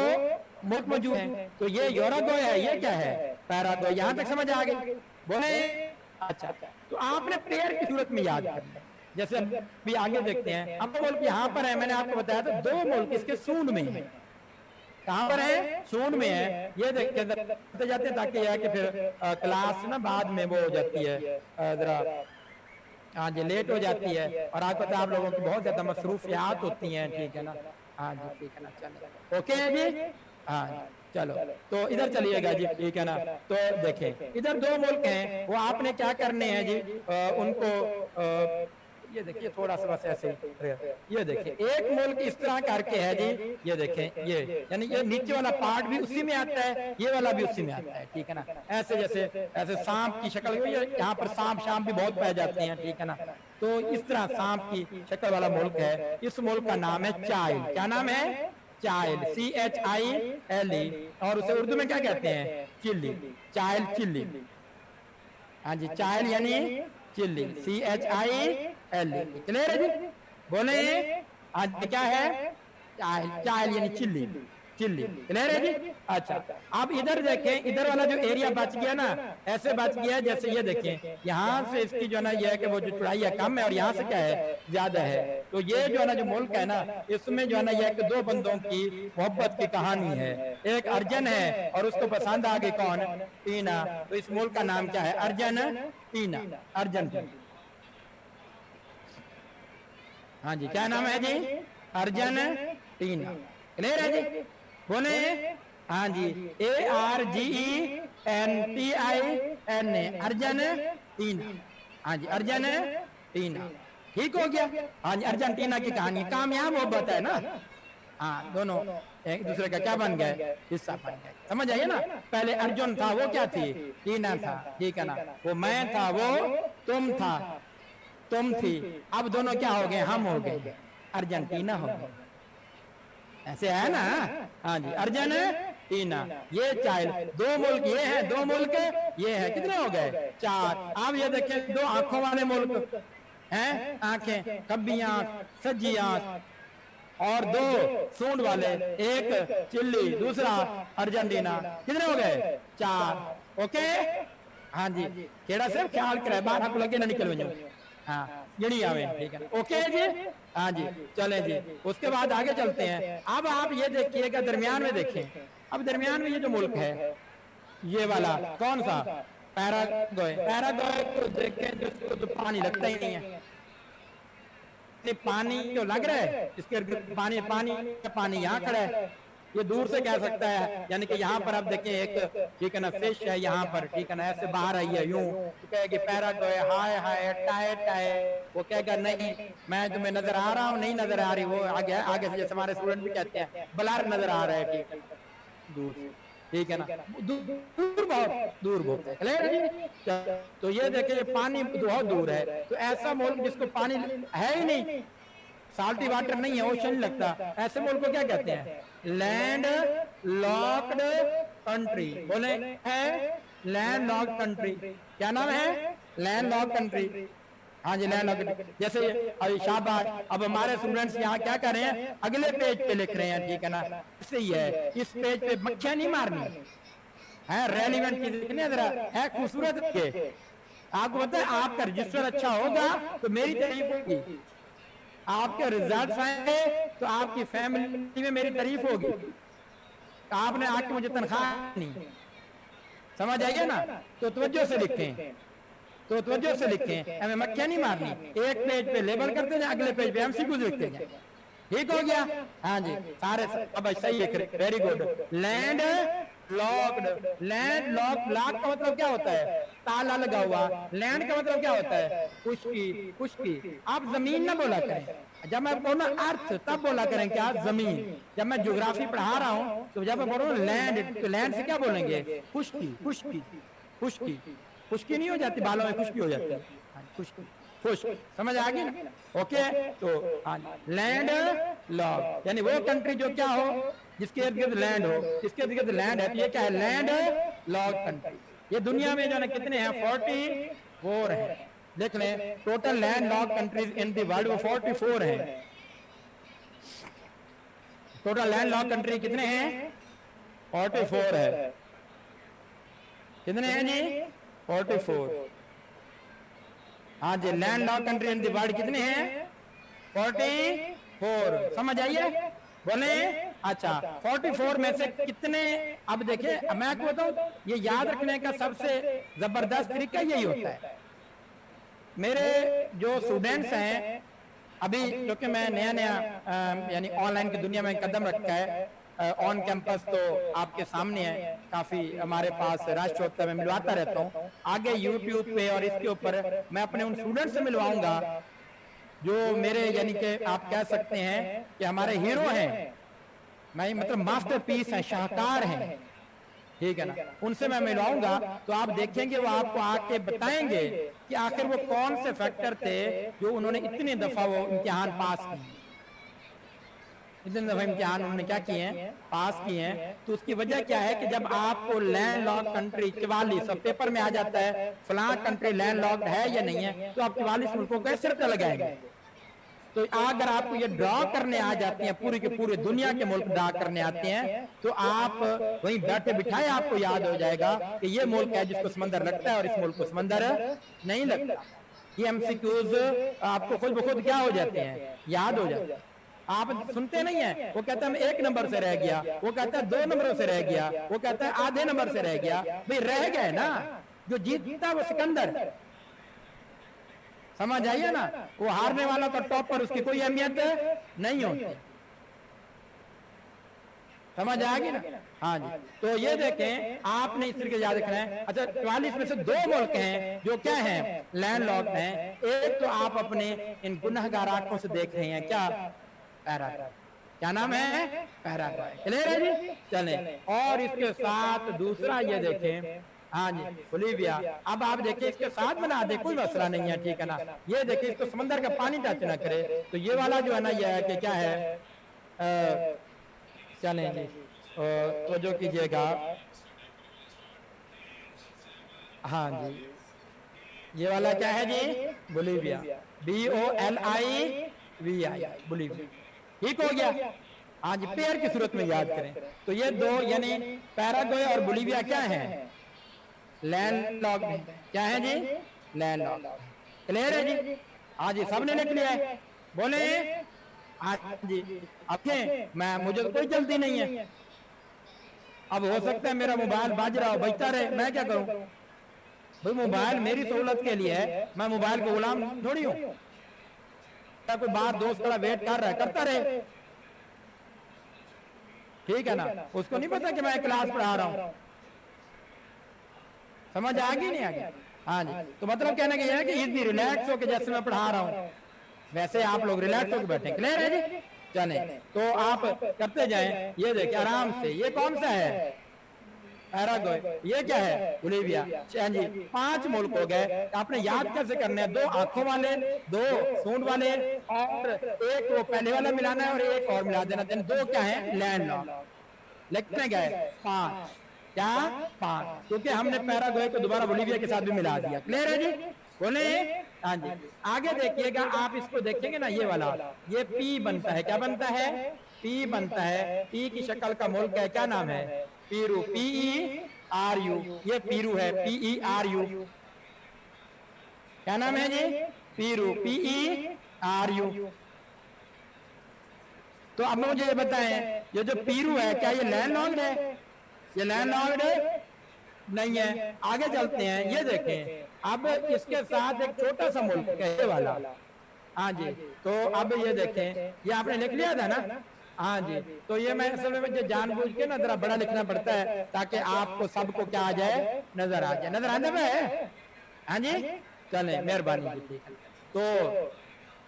मुल्क मौजूद हैं। तो ये यूरुग्वाय है, ये क्या है, पैराग्वाय। यहां तक समझ आ गई? बोले अच्छा, तो आपने पेयर की सूरत में याद करना है। जैसे भी आगे देखते हैं, अब मुल्क यहाँ पर है, मैंने आपको बताया था, 2 मुल्क इसके सूंड में है। कहाँ पर है, सूंड में है। ये देखते जाते हैं, ताकि यह है कि फिर क्लास ना बाद में वो हो जाती है, जरा हाँ जी लेट हो जाती है, और आपको पता है आप लोगों की बहुत ज्यादा मसरूफियात होती हैं, ठीक है ना। हाँ जी, ठीक है ना, चलो ओके है जी, हाँ चलो, तो इधर चलिएगा जी, ठीक है ना। तो देखें, इधर 2 मुल्क हैं, वो आपने क्या करने हैं जी, उनको ये देखिए थोड़ा सा बस ऐसे, ये देखिए, एक मुल्क इस तरह करके है जी, ये देखें, ये यानी ये नीचे वाला पार्ट भी उसी में आता है, ये वाला भी उसी में आता है, ठीक है ना। ऐसे जैसे ऐसे सांप की शक्ल, यहाँ पर सांप शाम भी बहुत पाए जाते हैं, ठीक है ना। तो इस तरह सांप की शक्ल वाला मुल्क है। इस मुल्क का नाम है चाइल। क्या नाम है, चाइल, CHILE, और उसे उर्दू में क्या कहते हैं, चिल्ली, चाइल चिल्ली। हाँ जी, चाइल यानी चिल्ली, CHILE। क्लियर है जी? बोले आज क्या है, चाइल, चाइल यानी चिल्ली, चिल्ली। क्लियर है जी? अच्छा, अब इधर देखें, इधर वाला जो एरिया बच गया ना, ऐसे बच गया जैसे ये देखें, यहाँ से इसकी जो है ना, ये है कि वो जो चौड़ाई है कम है, और यहाँ से क्या है, ज्यादा है। तो ये जो है ना, जो मुल्क है ना, इसमें जो है ना, ये 2 बंदों की मोहब्बत की कहानी है। एक अर्जन है, और उसको पसंद आ गई कौन, टीना। तो इस मुल्क का नाम क्या है, अर्जन टीना, अर्जन। हाँ जी, क्या नाम है जी, अर्जन टीना। क्लियर है जी? बोले हाँ जी, ARGENTINA, अर्जन टीना। हाँ जी, अर्जन टीना। ठीक हो गया। हाँ जी, अर्जेंटीना की कहानी कामयाब मोहब्बत है ना। हाँ, दोनों एक दूसरे का क्या बन गए, हिस्सा बन गए। समझ आइए ना। पहले अर्जुन था, वो क्या थी, टीना था, ठीक है ना। वो मैं था, वो तुम था, तुम थी। अब दोनों क्या हो गए, हम हो गए, अर्जेंटीना हो गए। ऐसे है ना। हाँ जी, अर्जेंटीना, ये चाइल्ड, दो मुल्क ये है, दो मुल्क ये है, कितने हो गए, चार। अब ये देखें, दो आंखों वाले मुल्क हैं, आंखें, खब्बी आंख, सज्जी आंख, और दो सूंड वाले, एक चिल्ली, दूसरा अर्जेंटीना, कितने हो गए, चार। ओके। हाँ जी, केड़ा से ख्याल करे, बाहर हक लगे ना निकल वजो। हाँ, गिनी आवे, ठीक है ना। ओके जी। हाँ जी, चलें जी। उसके बाद आगे चलते हैं। अब आप ये देखिएगा, दरमियान में देखें। अब दरमियान में ये जो मुल्क है, ये वाला कौन सा, पैराग्वे। पैराग्वे को देखें, जिसको तो पानी लगता ही नहीं है। पानी जो लग रहा है, इसके पानी पानी पानी यहाँ खड़ा है, ये दूर से कह सकता है, यानी कि यहाँ पर आप देखें एक, ठीक है ना, फिश है यहाँ पर, ठीक है ना, ऐसे बाहर आई है यूं, तो कहेगी पैराग्वे, हाय हाय टाए टाए। वो कहेगा नहीं, मैं तुम्हें नजर आ रहा हूँ, नहीं नजर आ रही। वो आगे आगे से, जैसे हमारे स्टूडेंट भी कहते हैं, ब्लर नजर आ रहा है, ठीक है, दूर से, ठीक है ना, दूर बहुत दूर बहुत है। तो ये देखे, पानी बहुत दूर है। तो ऐसा मुल्क जिसको पानी है ही नहीं, साल्टी वाटर नहीं है, ओशन नहीं लगता, ऐसे मुल्क को क्या कहते हैं, लैंड लॉक्ड कंट्री। बोले है, लैंड लॉक्ड कंट्री। क्या नाम है, लैंड लॉक्ड कंट्री। हाँ जी, लैंड लॉक्ड। जैसे अभी शाबाश, अब हमारे स्टूडेंट्स यहाँ क्या कर रहे हैं, अगले पेज पे लिख रहे हैं, ठीक है ना। इससे ही है, इस पेज पे मक्खियां नहीं मारनी है, रेलिवेंट चीज लिखनी है, जरा है खूबसूरत के। आपको पता है, आपका रजिस्टर अच्छा होगा तो मेरी तारीफ होगी, आपके रिजल्ट आएंगे तो आपकी फैमिली में मेरी तारीफ होगी। आपने आके मुझे तनख्वाह नहीं, समझ आइए ना। तो तवज्जो से लिखें, तो तवज्जो से लिखें, हमें मक्खियां नहीं मारनी। एक पेज पे लेबल करते जाए, अगले पेज पे एमसीक्यूज लिखते जाए, ठीक हो गया। हाँ जी, सारे अब सही लिख रहे, very good. Land locked, land lock, lock का मतलब क्या होता है, ताला लगा हुआ। लैंड का मतलब क्या होता है, खुशकी, खुशकी। आप जमीन ना बोला करें, जब मैं बोलूँ अर्थ तब बोला करें क्या, जमीन। जब मैं ज्योग्राफी पढ़ा रहा हूँ तो जब मैं बोल रहा हूँ लैंड, तो लैंड से क्या बोलेंगे, खुशकी, खुशकी, खुशकी। खुशकी नहीं हो जाती, बालों में खुशकी हो जाती है, खुशकी, खुश। समझ आ गई ना। ओके, तो लैंड लॉक, यानी वो कंट्री जो क्या हो, जिसके इर्द गिर्द लैंड हो, जिसके इर्द गिर्द लैंड है, तो ये क्या है, लैंड लॉक कंट्री। ये दुनिया में जो है कितने हैं, 44 है। देख लें, total land lock countries in the world वो 44 है। टोटल लैंड लॉक कंट्री कितने हैं, 44 है। कितने हैं जी, 44। हाँ जी, land lock country in the world कितने हैं, 44। समझ आइए, बोले। अच्छा, 44 में से कितने, अब देखिए मैं आपको बताऊं, ये याद रखने का सबसे जबरदस्त तरीका यही होता है। मेरे जो स्टूडेंट्स हैं, अभी क्योंकि मैं नया नया यानी ऑनलाइन की दुनिया में कदम रखा है, ऑन कैंपस तो आपके सामने है, काफी हमारे पास राष्ट्रपति में मिलवाता रहता हूँ। आगे यूट्यूब पे और इसके ऊपर मैं अपने उन स्टूडेंट से मिलवाऊंगा जो मेरे, यानी कि आप कह सकते हैं कि हमारे हीरो हैं, मैं मतलब मास्टरपीस हैं, शाहकार हैं, ठीक है ना। उनसे मैं मिलवाऊंगा तो आप देखेंगे, वो आपको आके बताएंगे कि आखिर वो कौन से फैक्टर थे जो उन्होंने इतनी दफा वो इम्तिहान पास किए, इतने दफा इम्तिहान उन्होंने क्या किए हैं, पास किए हैं। तो उसकी वजह क्या है कि जब आपको लैंड लॉक कंट्री 44 सब पेपर में आ जाता है, फलां कंट्री लैंड लॉक्ड है या नहीं है, तो आप 44 मुल्कों को सिर पे लगाएंगे। तो अगर आपको ये ड्रॉ करने आ जाते हैं, पूरी के पूरे दुनिया के मुल्क ड्रॉ करने आते हैं, तो आप वहीं बैठे बिठाए आपको याद हो जाएगा कि ये मुल्क है जिसको समंदर लगता है और इस मुल्क को समंदर नहीं लगता। ये एमसीक्यूज आपको खुद ब खुद क्या हो जाते हैं, याद हो जाते हैं। आप सुनते नहीं है, वो कहता है मैं 1 नंबर से रह गया, वो कहता है 2 नंबरों से रह गया, वो कहता है आधे नंबर से रह गया। भाई रह गए ना, जो जीतता वो सिकंदर। समझ आइए ना, वो हारने वाला तो टॉप पर, उसकी कोई अहमियत नहीं होती। समझ आएगी ना। हाँ जी, तो ये देखें आपने इस तरीके याद रखना है। अच्छा 44 में से 2 मुल्क हैं जो क्या हैं, लैंडलॉक्ड हैं। एक तो आप अपने इन गुनहगार आंखों से देख रहे हैं, क्या, पैराग्वे। क्या नाम है, पैराग्वे। क्लियर है जी। चलें, और इसके साथ दूसरा ये देखें, हाँ जी, बोलीविया। अब आप देखिए इसके साथ बना दे, कोई मसला नहीं है, ठीक है ना। ये देखिए इसको समंदर का पानी टच ना करे, तो ये वाला जो है ना, ये है कि क्या है, चलें जी, तो जो कीजिएगा, हाँ जी, ये वाला क्या है जी, बोलीविया, BOLIVI, बोलीविया। ठीक हो गया। हाँ जी, पेयर की सूरत में याद करें तो ये 2 यानी पैराग्वे और बोलीविया क्या है, लैंडलॉक्ड है। क्या है जी, लैंडलॉक्ड। क्लियर है जी। हाँ जी, सबने लिख लिया है, बोले। हाँ जी, अब मुझे तो कोई जल्दी नहीं है। अब हो सकता है मेरा मोबाइल बाज रहा हो, बजता रहे, मैं क्या करूं भाई, मोबाइल मेरी सहूलत के लिए है, मैं मोबाइल को गुलाम थोड़ी हूं। क्या कोई बाहर दोस्त खड़ा वेट कर रहा है, करता रहे, ठीक है ना। उसको नहीं पता कि मैं क्लास पढ़ा रहा हूं। समझ आ गई नहीं आ गई। हाँ जी, तो मतलब कहने का यह है कि इतनी रिलैक्स होकर जैसे मैं पढ़ा रहा हूं वैसे आप लोग रिलैक्स होकर बैठे। क्लियर है जी। चले, तो आप करते जाएं। ये देखिए आराम से, ये कौन सा है, पैराग्वे। ये क्या है, बोलीविया। जी, 5 मुल्क हो गए। आपने याद कैसे करने हैं, 2 आंखों वाले, 2 सूंड वाले, और एक वो पहले वाला मिलाना है और एक और मिला देना। 2 क्या है, लैंडलॉक्ड। लिखने गए 5, क्या 5, क्योंकि हमने पैराग्वे को दोबारा बोलीविया के साथ भी मिला दिया। क्लियर है जी, बोले। हाँ जी, आगे देखिएगा आप इसको देखेंगे ना, ये वाला, ये पी बनता है। क्या बनता है, पी बनता है। पी की शक्ल का मुल्क है, क्या नाम है, पीरू, PERU। ये पीरू है, PERU। क्या नाम है जी, पीरू, PERU। तो अब मुझे ये बताएं, ये जो पीरू है क्या ये लैंडलॉक्ड है, ये लैंडलॉक्ड नहीं है। आगे चलते हैं, ये देखें अब इसके साथ एक छोटा सा मुल्क है, ये वाला। हाँ जी, तो अब ये देखें, ये आपने लिख लिया था ना। हाँ जी, तो ये मैं असल में जानबूझ के ना जरा बड़ा लिखना पड़ता है ताकि आपको सबको क्या आ जाए, नजर आ जाए। नजर आने में है, हाँ जी। चले, मेहरबानी जी, ठीक है। तो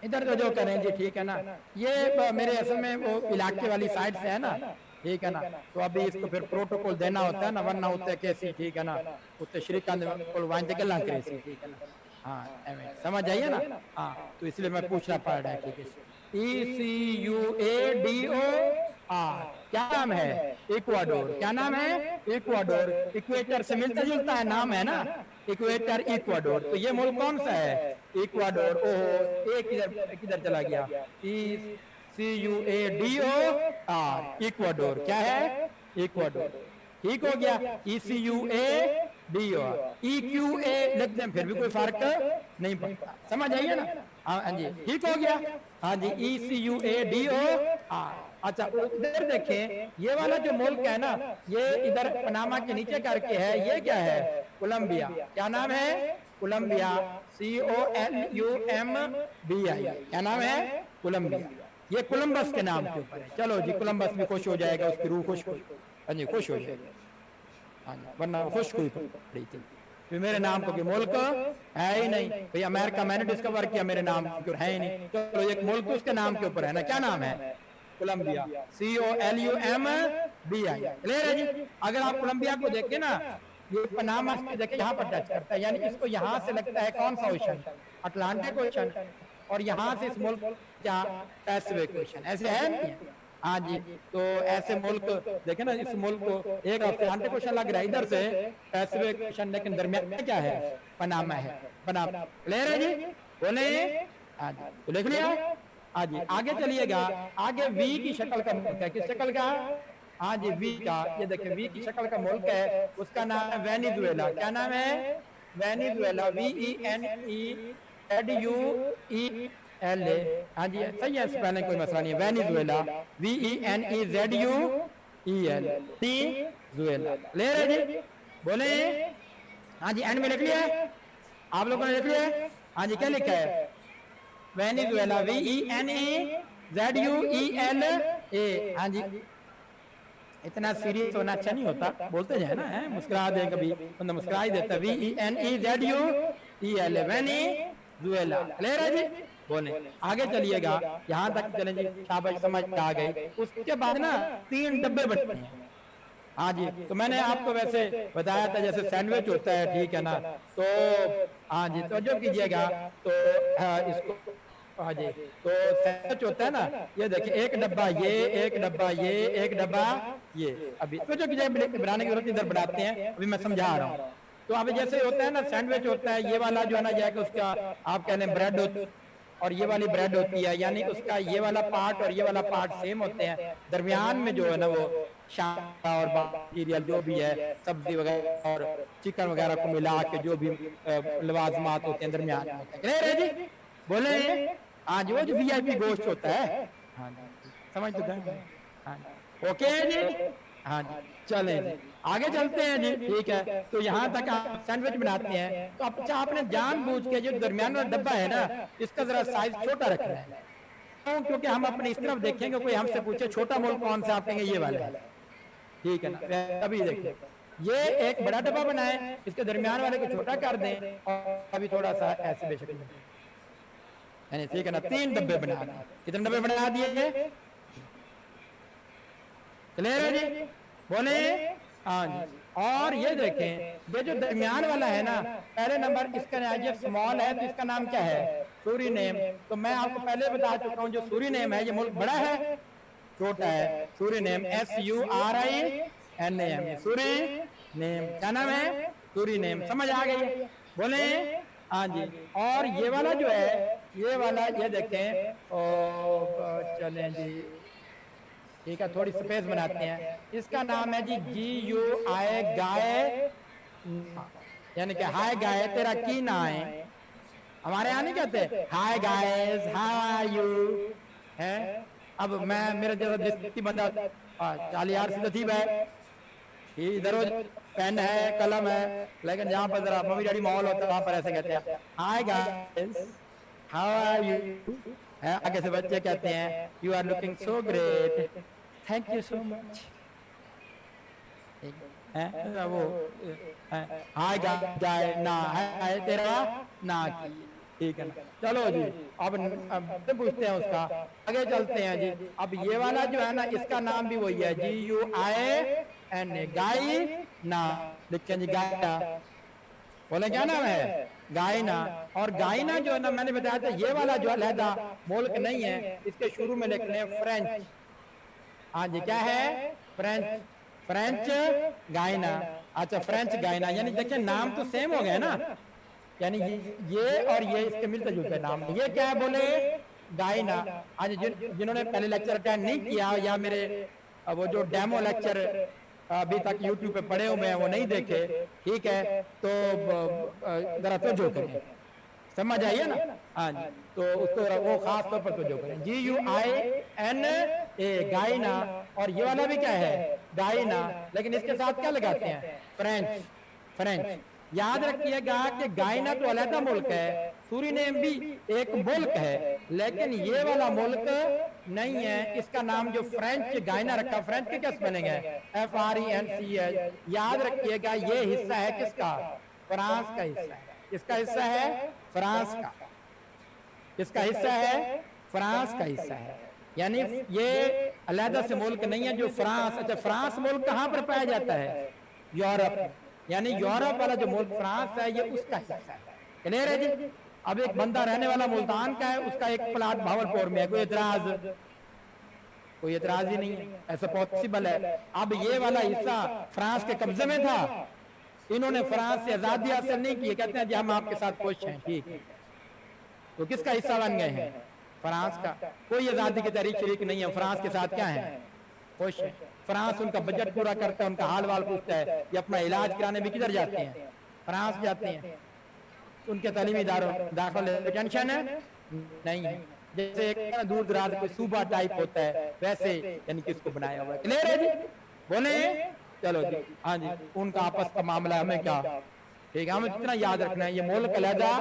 इधर तो जो करें जी, ठीक है ना। ये मेरे असल में वो इलाके वाली साइड से है ना, ठीक है ना। तो अभी इसको फिर प्रोटोकॉल देना होता है ना, वरना होता है कैसी, ठीक है ना, उत्ते श्रीकांत को वाइंदे गल्ला करे, ठीक है ना। हाँ, समझ आइए ना। हाँ, तो इसलिए मैं पूछना पड़ रहा है, ठीक है। ECUADOR, क्या नाम है, इक्वाडोर। क्या नाम है, इक्वाडोर। इक्वेटर से मिलता जुलता है नाम है ना, इक्वेटर, इक्वाडोर। तो ये मुल्क कौन सा है, इक्वाडोर। ओहो, एक किधर चला गया, ECUADOR, इक्वाडोर। क्या है, इक्वाडोर। ठीक हो गया, ECUADOR। EQA लिख दें फिर भी कोई फर्क नहीं पड़ता। समझ आइए ना। हाँ जी, ठीक हो गया। हाँ जी, ECUADOR। अच्छा, उधर देखें, ये वाला जो मुल्क है ना, ये इधर पनामा के नीचे करके है, ये क्या है, कोलंबिया। क्या नाम है, कोलंबिया, COLUMBI। क्या नाम है, कोलंबिया। ये कोलंबस के नाम के ऊपर है। चलो जी, कोलंबस भी खुश हो जाएगा, उसकी रूह खुश, हाँ जी, खुश हो जाएगा। हाँ जी, वरना खुश कोई पड़ी थी मेरे नाम को, मुल्क है ही नहीं भाई। अमेरिका मैंने डिस्कवर किया, मेरे नाम के है ही नहीं। चलो एक मुल्क उसके नाम के ऊपर है ना, क्या नाम है, कोलंबिया, COLUMBI। क्लियर है जी। अगर आप कोलंबिया को देखें ना, ये पनामा देखें, यहाँ पर टच करता है, यानी इसको यहाँ से लगता है कौन सा ओशन, अटलांटिक ओशन, और यहाँ से इस मुल्क क्या, पैसिफिक ओशन। ऐसे है नहीं। हाँ जी, तो ऐसे मुल्क देखे ना, इस मुल्क को एक अटलांटिक ओशन लग रहा है, इधर से पैसिफिक ओशन, लेकिन दरमियान में क्या है, पनामा है, पनामा। क्लियर है जी, बोले। हाँ जी, तो लिख लिया। हाँ जी, आगे चलिएगा। आगे वी की शक्ल का मुल्क है, किस शक्ल का, हाँ जी, वी का। ये देखिए वी की शक्ल का मुल्क है, उसका नाम है वेनेजुएला। क्या नाम है, वेनेजुएला, VENEZUELA। हाँ जी, सही है, पहले कोई मसला नहीं है। Venezuela, VENEZUEL, Venezuela. क्लियर है जी, बोले। हाँ जी, एंड में लिख लिया, आप लोगों ने लिख लिया। हाँ जी, क्या लिखा है, वेनेजुएला, VENEZUELA। हाँ जी, इतना सीरियस होना अच्छा नहीं होता, बोलते जाए ना, है मुस्कुरा दे कभी, बंदा मुस्कुरा ही देता। VENEZUELA वेनी जुएला, क्लियर है जी। बोले आगे चलिएगा, यहाँ तक चलें जी, शाबाश समझ आ गई। उसके बाद ना 3 डब्बे बनते हैं। हाँ जी, तो मैंने आपको वैसे बताया था जैसे सैंडविच होता है, ठीक है ना, तो हाँ जी तो जो कीजिएगा, तो इसको हाँ जी, तो सैंडविच होता है ना, ये देखिए एक डब्बा ये, एक डब्बा ये, एक डब्बा ये। अभी तो जो कीजिएगा बनाने की जरूरत इधर बनाते हैं, अभी मैं समझा रहा हूँ। तो अभी जैसे होता है ना सैंडविच होता है, ये वाला जो है ना जाके उसका आप कह लें ब्रेड और ये वाली ब्रेड होती है, यानी उसका ये वाला पार्ट और ये वाला पार्ट सेम होते हैं, दरमियान में जो है ना वो शाह और मटीरियल जो भी है, सब्जी वगैरह और चिकन वगैरह को मिला के जो भी लवाजमात होते हैं दरमियान में होते हैं। क्लियर है जी, बोले हाँ जी, वो जो VIP गोश्त होता है, हाँ जी समझ तो गए, हाँ ओके है जी, हाँ जी चले जी आगे चलते हैं जी, ठीक है। तो यहाँ तक आप सैंडविच बनाते हैं, तो अच्छा आपने जानबूझ के जो दरमियान वाला डब्बा है ना, इसका जरा साइज छोटा रखना है, क्योंकि हम अपने इस तरफ देखेंगे, कोई हमसे पूछे छोटा मोल कौन सा, आप कहेंगे ये वाला है, ठीक है ना। अभी देखिए ये एक बड़ा डब्बा बनाए, इसके दरमियान वाले को छोटा कर दें और अभी थोड़ा सा ऐसे बेशक, ठीक है ना। 3 डब्बे बना दें, कितने डब्बे बना दिए, क्लियर है जी, बोले हाँ जी। और ये देखें ये जो दरमियान वाला है ना, पहले नंबर इसका ये स्मॉल है, तो इसका नाम क्या है, सूरीनेम। तो मैं आपको पहले बता चुका हूँ जो सूरीनेम है ये मुल्क बड़ा है छोटा है, सूरीनेम SURINAM, सूरीनेम क्या नाम है, सूरीनेम, समझ आ गई, बोले हाँ जी। और ये वाला जो है, ये वाला ये देखें, चलें जी ठीक है, थोड़ी स्पेस बनाते हैं, इसका नाम है जी GUI गाय, यानी कि हाय गाय तेरा की ना है, हमारे यहाँ नहीं कहते hi guys how are you, है। अब मैं मेरे जैसा देसी बंदा 40 से नसीब है, इधर पेन है कलम है, लेकिन जहाँ पर जरा मम्मी डैडी माहौल होता है वहां पर ऐसे कहते हैं hi guys how are you, आगे से बच्चे कहते हैं you are looking so great, thank you so much, वो हाय गाय ना है तेरा ना की, ठीक है ना। चलो जी अब पूछते हैं उसका, आगे चलते हैं जी। अब ये वाला जो है ना इसका नाम भी वही है GUIN गाय ना, लिखें जी गायना, बोले क्या नाम है गायना। और गायना जो है ना मैंने बताया था ये वाला जो अलहदा मुल्क नहीं है, इसके शुरू में लिखने हैं फ्रेंच, हाँ जी क्या है फ्रेंच, फ्रेंच गायना, अच्छा फ्रेंच गायना, यानी देखिए नाम तो सेम हो गया ना, यानी ये और ये इसके मिलते जुलते नाम, ये क्या है बोले गायना। आज जिन्होंने पहले लेक्चर अटेंड नहीं किया या मेरे वो जो डेमो लेक्चर अभी तक यूट्यूब पे पड़े हुए हैं वो नहीं देखे, ठीक है, तो जरा तवज्जो करें, समझ आइए ना, हाँ जी। तो उसको वो खास तौर पर तवज्जो करें, GUINA गायना, और ये वाला भी क्या है गायना, लेकिन इसके साथ क्या लगाते हैं फ्रेंच, फ्रेंच। याद रखिएगा कि गायना तो अलग मुल्क है, सूरीनेम भी एक मुल्क है, लेकिन ये वाला मुल्क नहीं है, इसका नाम जो फ्रेंच गायना रखा, फ्रेंच के क्या स्पेलिंग है FRENCH, याद रखिएगा ये हिस्सा है किसका, फ्रांस का हिस्सा है, किसका हिस्सा है फ्रांस का, किसका हिस्सा है फ्रांस का हिस्सा है, यानी ये अलहदा से मुल्क नहीं है जो फ्रांस, अच्छा फ्रांस मुल्क कहाँ पर पाया जाता है, यूरोप, यानी यूरोप वाला जो मुल्क फ्रांस है ये उसका हिस्सा है, क्लियर है जी। अब एक बंदा रहने वाला मुल्तान का है, उसका एक प्लाट भावलपुर में है, कोई एतराज, कोई एतराज ही नहीं है, ऐसा पॉसिबल है। अब ये वाला हिस्सा फ्रांस के कब्जे में था, इन्होंने फ्रांस से आजादी हासिल नहीं की, कहते हैं जी हम आपके साथ खुश हैं, ठीक है, तो किसका हिस्सा बन गए हैं फ्रांस का, कोई आजादी की तहरीक शरीक नहीं है, फ्रांस के साथ क्या है खुश है, फ्रांस उनका बजट पूरा करता है, उनका हाल वाल पूछता है, ये अपना इलाज कराने भी किधर जाते हैं फ्रांस जाते हैं, उनके तालीमी इदारों दाखिले टेंशन है नहीं है, जैसे एक दूर दराज कोई सूबा टाइप होता है वैसे यानी कि इसको बनाया हुआ है, क्लियर है जी, बोले चलो जी हाँ जी, उनका आपस का मामला हमें क्या, ठीक है, हमें इतना याद रखना है, ये मुल्क अलहदा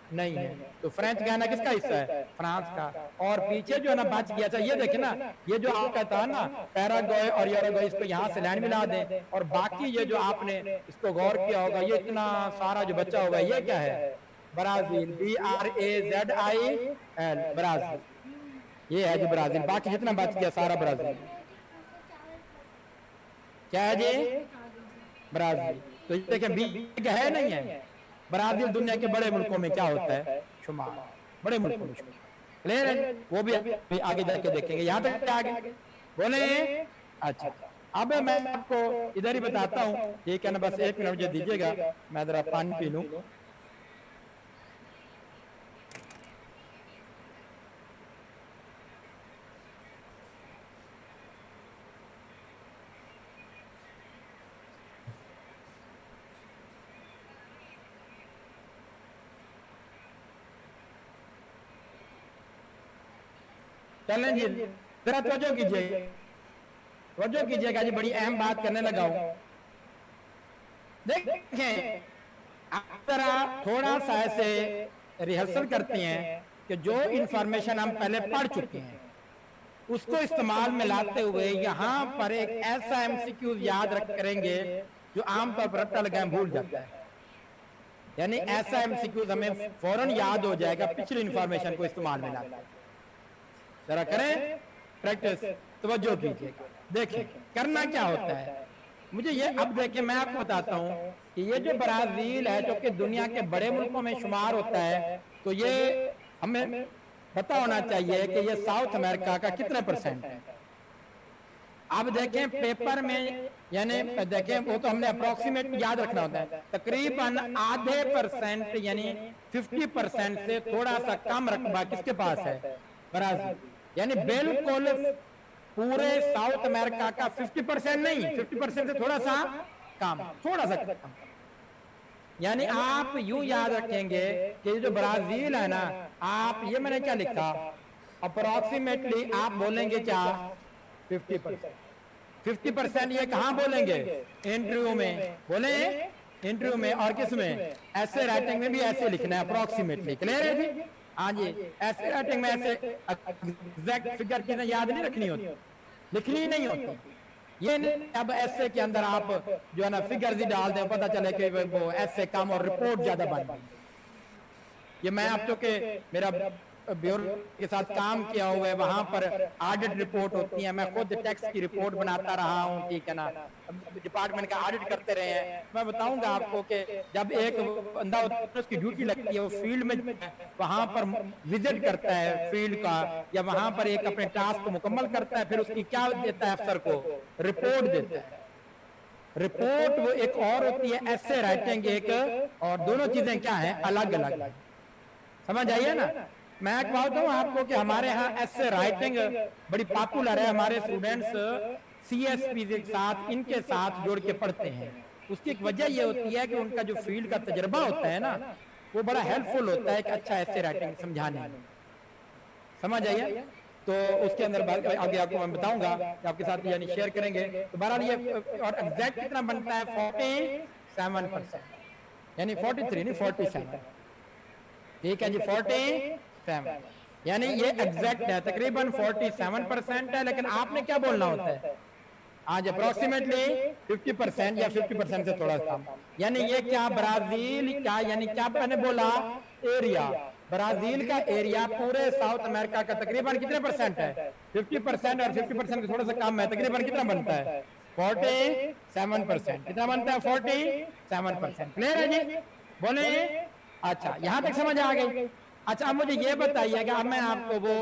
नहीं है। तो फ्रेंच गयाना किसका हिस्सा है? फ्रांस का। और पीछे जो है ना बच गया था, ये देखे ना, ये जो आपका था ना पैराग्वे और यूरुग्वे, इसको यहाँ से लैंड मिला दें, और बाकी ये जो आपने इसको गौर किया होगा, ये इतना सारा जो बच्चा होगा, ये क्या है? ब्राजील, BRAZIL, ब्राजील, ये है जी ब्राजील। बाकी जितना बच गया सारा ब्राजील। क्या है जी? ब्राजील। तो ये देखें बिग है नहीं है? ब्राजील दुनिया के बड़े मुल्कों में क्या होता है? शुमार, बड़े मुल्कों में शुमार। क्लियर है? वो भी आगे जाके देखेंगे। यहाँ तक आगे बोले। अच्छा, अब मैं आपको इधर ही बताता हूँ, ठीक है ना? बस 1 मिनट मुझे दीजिएगा, मैं जरा पानी पी लूं। चलें जी, जरा तवज्जो कीजिएगा जी, बड़ी अहम बात करने लगा हूं। देखें, आप जरा थोड़ा सा ऐसे रिहर्सल करते हैं कि जो इंफॉर्मेशन हम पहले पढ़ चुके हैं उसको इस्तेमाल में लाते हुए यहाँ पर एक ऐसा MCQ याद रख करेंगे जो आमतौर पर रट्टा लगाए भूल जाता है। यानी ऐसा MCQ हमें फौरन याद हो जाएगा पिछली इंफॉर्मेशन को इस्तेमाल में लाते। जरा करें प्रैक्टिस, तवज्जो कीजिएगा। देखें करना क्या होता है, मुझे ये अब देखें, मैं आपको बताता हूँ कि ये जो ब्राजील है जो कि दुनिया के बड़े मुल्कों में शुमार होता है, तो ये हमें पता होना चाहिए कि ये साउथ अमेरिका का कितने % है। अब देखें पेपर में, यानी देखें वो तो हमने अप्रोक्सीमेट याद रखना होता है, तकरीबन आधे % यानी 50% से थोड़ा सा कम रकबा किसके पास है? ब्राजील। यानी बिल्कुल पूरे साउथ अमेरिका का 50% नहीं, 50% से थोड़ा सा कम, थोड़ा सा कम। यानी आप यूं याद रखेंगे कि जो ब्राजील है ना, आप ये मैंने क्या लिखा, अप्रोक्सीमेटली आप बोलेंगे क्या? 50%। 50% ये कहां बोलेंगे? इंटरव्यू में बोले, इंटरव्यू में और किस में? ऐसे राइटिंग में भी ऐसे लिखना है अप्रोक्सीमेटली। क्लियर है जी? हाँ जी, ऐसे राइटिंग में ऐसे एग्जैक्ट फिगर की याद नहीं रखनी होती, लिखनी नहीं होती। ये अब ऐसे के अंदर आप जो है ना फिगर्स ही डाल दें, पता चले कि वो ऐसे कम और रिपोर्ट ज्यादा बन गई। ये मैं आप, चूंकि मेरा ब्यूरो के साथ काम किया हुआ है, वहां पर ऑडिट रिपोर्ट होती है, मैं खुद टैक्स की रिपोर्ट बनाता रहा हूँ, ठीक है ना, डिपार्टमेंट का ऑडिट करते रहे हैं। मैं बताऊंगा आपको कि जब एक बंदा उसकी ड्यूटी लगती है, वो फील्ड में वहां पर विजिट करता है फील्ड का, या वहां पर एक अपने टास्क को मुकम्मल करता है, फिर उसकी क्या देता है अफसर को? रिपोर्ट देता है। रिपोर्ट वो एक और होती है, ऐसे राइटिंग एक, और दोनों चीजें क्या है? अलग अलग। समझ आइए ना? मैं कहता हूँ आपको कि हमारे यहाँ ऐसे राइटिंग बड़ी पॉपुलर है, हमारे स्टूडेंट्स CSP के साथ, इनके साथ जोड़ के पढ़ते हैं। उसकी एक वजह यह होती है कि उनका जो फील्ड का तजर्बा होता है ना, वो बड़ा हेल्पफुल होता है कि अच्छा ऐसे राइटिंग समझाने में। समझ आइए? तो उसके अंदर आगे आपको मैं बताऊंगा कि आपके साथ यानी शेयर करेंगे। तो बहरहाल ये और एग्जैक्ट कितना बनता है? 47%, यानी 43 नहीं 47। ठीक है जी, 47, यानी ये एग्जैक्ट है, तकरीबन 47% है। लेकिन आपने क्या बोलना होता है? आज अप्रोक्सीमेटली 50% या 50% से थोड़ा कम। यानी ये क्या ब्राजील क्या, यानी क्या मैंने बोला? एरिया, ब्राजील का एरिया पूरे साउथ अमेरिका का तकरीबन कितने % है? 50%, और 50% से थोड़ा सा कम है, तकरीबन कितना बनता है? 47%। कितना बनता है? 47%। क्लियर है जी? बोले। अच्छा, यहां तक समझ आ गई। अच्छा, अब मुझे ये बताइएगा, अब मैं आपको वो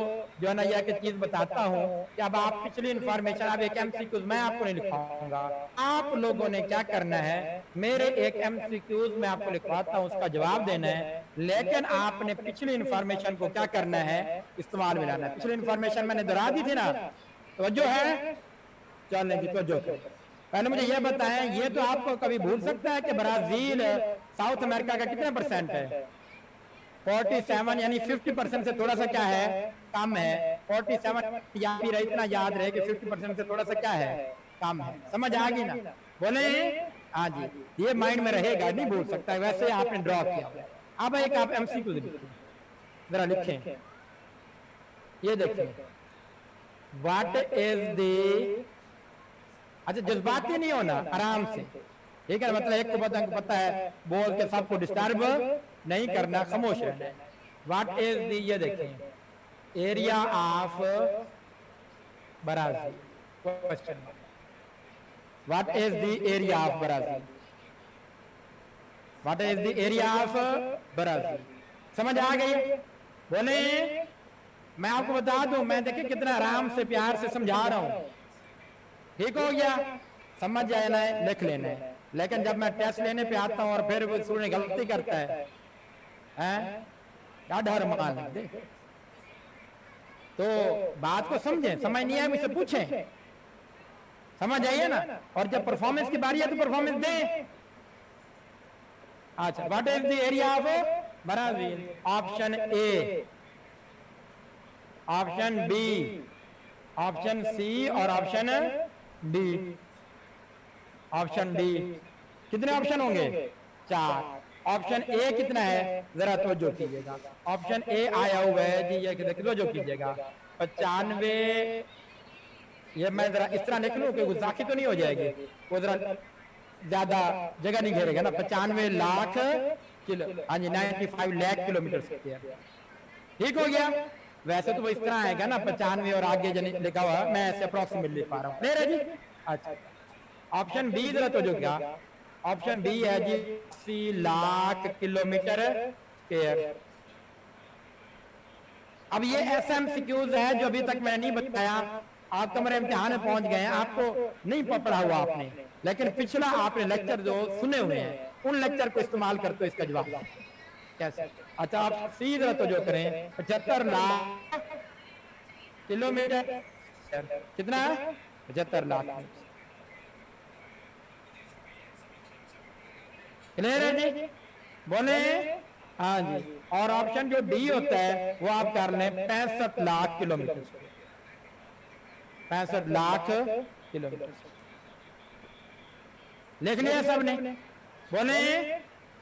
जो है ना यह चीज बताता हूँ कि अब आप पिछली इंफॉर्मेशन, अब एक MCQ मैं आपको नहीं लिखवाऊंगा, आप लोगों ने क्या करना है, मेरे एक MCQ मैं आपको लिखवाता हूँ, उसका जवाब देना है। लेकिन आपने पिछली इंफॉर्मेशन को क्या करना है? इस्तेमाल में लाना है। पिछली इंफॉर्मेशन मैंने दोहरा दी थी ना, तो जो है चलने की, तो जो पहले मुझे यह बताएं, ये तो आपको कभी भूल सकता है कि ब्राजील साउथ अमेरिका का कितने % है? 47, यानी 50% से थोड़ा सा क्या है? कम है। 47 याद इतना याद रहे कि 50% से थोड़ा सा क्या है? कम है। समझ आ गई ना? बोले। हाँ जी, ये माइंड में रहेगा, नहीं भूल सकता, वैसे आपने ड्रॉ किया। अब एक आप एमसीक्यू लिखें, जरा लिखें, ये देखें, व्हाट इज द, अच्छा जज्बाती नहीं होना, आराम से, ठीक है, मतलब एक को पता है बोल के सबको डिस्टर्ब नहीं करना, खामोश रहना है। व्हाट इज द, ये देखें, area of Brazil, question mark, what is the area of Brazil, what is the area of Brazil, समझ आ गई? बोले, मैं आपको बता दूं, मैं देखिए कितना आराम से प्यार से समझा रहा हूं, ठीक हो गया, समझ जाना है, लिख लेना है। लेकिन जब मैं टेस्ट लेने पे आता हूं और फिर वो स्टूडेंट गलती करता है, डाढ़ा मान दे, तो बात को समझें, समझ नहीं आए मुझसे पूछें, समझ आइए ना, और जब परफॉर्मेंस की बारी है तो परफॉर्मेंस दें। अच्छा, what is the area of Brazil, option A, option B, option C और ऑप्शन डी, ऑप्शन डी, कितने ऑप्शन होंगे? 4। ऑप्शन ए कितना है, जरा तवज्जो कीजिएगा, ऑप्शन ए आया हुआ है जी, ये तवज्जो कीजिएगा, 95, ये मैं जरा इस तरह लिख लूं कि गुस्ताखी तो नहीं हो जाएगी, वो जरा ज्यादा जगह नहीं घेरेगा ना, 95 लाख किलो, हाँ जी, 95 लाख किलोमीटर स्क्वायर, ठीक हो गया। वैसे तो वो इस तरह आएगा ना, 95 और आगे लिखा हुआ, मैं ऐसे अप्रोक्सीमेटली लिख पा रहा हूँ, क्लियर है जी? अच्छा, ऑप्शन बी जरा तो जो क्या, ऑप्शन बी है जी 80 लाख किलोमीटर स्क्वायर। अब ये एसएमसीक्यूज है जो अभी तक मैंने नहीं बताया, आप कमरे इम्तिहान में पहुंच गए हैं, आपको नहीं पढ़ा हुआ आपने, लेकिन पिछला आपने लेक्चर जो सुने हुए हैं उन लेक्चर को इस्तेमाल करते इसका जवाब कैसे। अच्छा, आप सीधा तो जो करें, 75 लाख किलोमीटर, कितना है? 75 लाख, क्लियर है जी? बोले, हाँ जी। और ऑप्शन जो डी होता है वो आप कर लें 65 लाख किलोमीटर, 65 लाख किलोमीटर, लिख लिया सबने? बोले,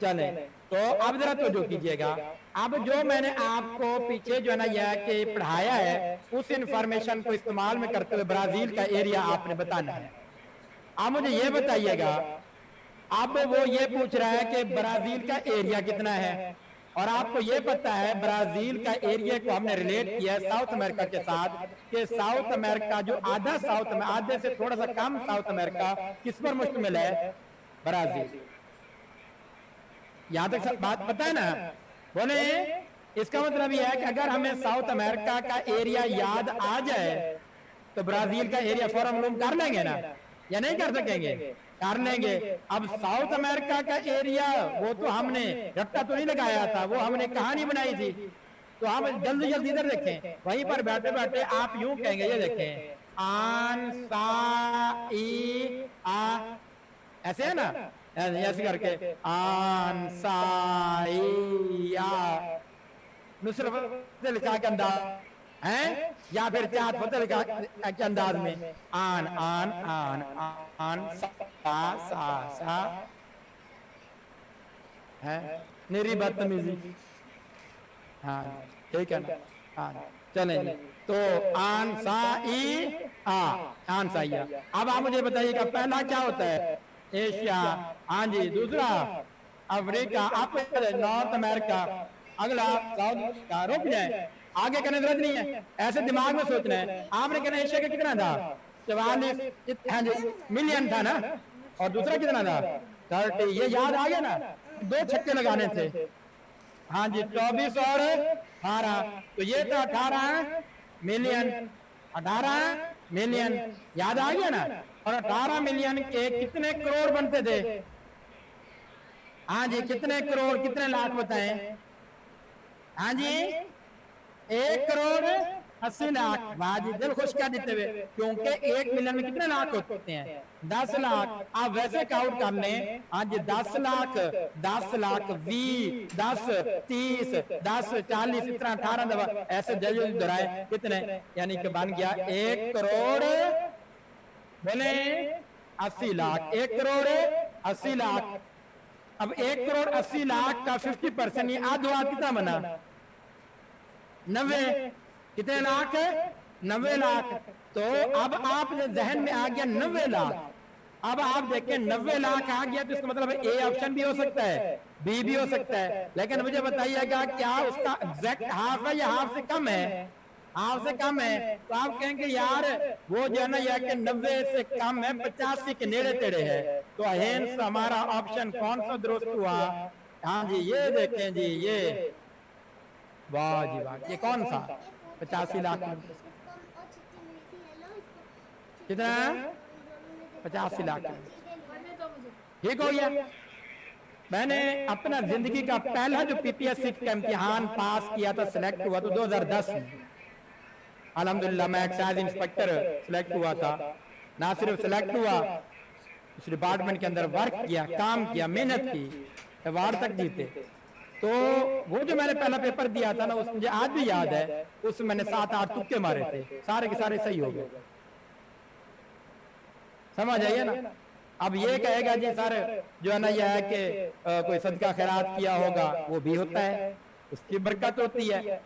चले, तो अब जरा तो जो कीजिएगा, अब जो मैंने आपको पीछे जो है ना यह कि पढ़ाया है उस इंफॉर्मेशन को इस्तेमाल में करते हुए ब्राजील का एरिया आपने बताना है। आप मुझे ये बताइएगा, अब वो ये पूछ रहा है कि ब्राजील का एरिया कितना है, और आपको ये पता है ब्राजील का एरिया को हमने रिलेट किया साउथ अमेरिका के साथ, कि साउथ अमेरिका जो आधा साउथ में, आधे से थोड़ा सा कम साउथ अमेरिका किस पर मुश्तमिल है? ब्राजील। यहां तक बात पता है ना? बोले, इसका मतलब यह है कि अगर हमें साउथ अमेरिका का एरिया याद आ जाए तो ब्राजील का एरिया फौरन मालूम कर लेंगे ना, या नहीं कर सकेंगे? कर लेंगे। अब साउथ अमेरिका का एरिया वो तो हमने रट्टा तो नहीं लगाया था, वो हमने कहानी बनाई थी, तो हम जल्दी जल्दी इधर देखें, वहीं पर बैठे बैठे आप यूं कहेंगे, ये देखें, आन सा ई आ, ऐसे है ना, ऐसे करके आन सा ई आ, नुसरत लिखा के अंदाज हैं, या फिर चाहत फतेह के अंदाज में आन आन आन आन सा सा सा है, मेरी बदतमीजी। हाँ, ठीक है ना? हाँ, चलें, तो आन सा ई आ, आन सा ई आ। अब आप मुझे बताइएगा पहला क्या होता है? एशिया, हाँ जी, दूसरा अफ्रीका, आप नॉर्थ अमेरिका, अगला साउथ का, रुक जाए, आगे करने जरूरत नहीं है, ऐसे दिमाग में सोचना है। आपने कहना एशिया का कितना था? 44, हाँ जी, मिलियन था ना, और दूसरा कितना था? 30, ये याद आ गया ना, 2 छक्के लगाने थे, हाँ जी, 24 और 18, तो ये तो 18 मिलियन, 18 मिलियन, याद आ गया ना? और 18 मिलियन के कितने करोड़ बनते थे? हाँ जी, कितने करोड़, कितने लाख बताएं? हाँ जी, 1,80,00,000। वाह जी, दिल खुश कर देते हुए, क्योंकि 1 मिलियन में कितने लाख होते हैं? 10 लाख। आप वैसे काउंट कर लें, हाँ जी, 10 लाख, 10 लाख 20, 10, 30, 10, 40, इतना 18 दफा ऐसे जल्दी दोहराए, कितने, यानी कि बन गया 1 करोड़, बोले 80 लाख, 1 करोड़ 80 लाख। अब 1,80,00,000 का 50%, ये आधा कितना बना? 90। कितने लाख? 90 लाख। तो अब आप जहन में आ गया 90 लाख। अब आप देखें 90 लाख आ गया, तो इसका मतलब ए ऑप्शन भी हो सकता है, बी भी हो सकता है। लेकिन मुझे बताइएगा क्या उसका एग्जैक्ट हाफ है या हाफ से कम है? हाफ से कम है। तो आप कहेंगे यार वो जो है ना यह कि 90 से कम है, 85 के नेड़े तेड़े है। तो हेंस हमारा ऑप्शन कौन सा दुरुस्त हुआ? हाँ जी, ये देखें जी, ये वाह जी वाह, ये कौन सा? 85 लाख कितना? 85 लाख। ठीक हो गया। मैंने अपना जिंदगी का पहला जो पीपीएससी का इम्तिहान पास किया था, सिलेक्ट हुआ तो 2010 में। अल्हम्दुलिल्लाह मैं एक्साइज इंस्पेक्टर सिलेक्ट हुआ था। ना सिर्फ सिलेक्ट हुआ, उस डिपार्टमेंट के अंदर वर्क किया, काम किया, मेहनत की, अवार्ड तक जीते। तो वो जो मैंने पहला पेपर दिया था ना, उस मुझे आज भी याद है, उसमें मैंने 7-8 तुक्के मारे थे, सारे के सारे सही हो गए। समझ आइए ना। अब ये कहेगा जी सर जो है ना यह है कि कोई सदका खैरात किया होगा, वो भी होता है, उसकी बरकत होती है।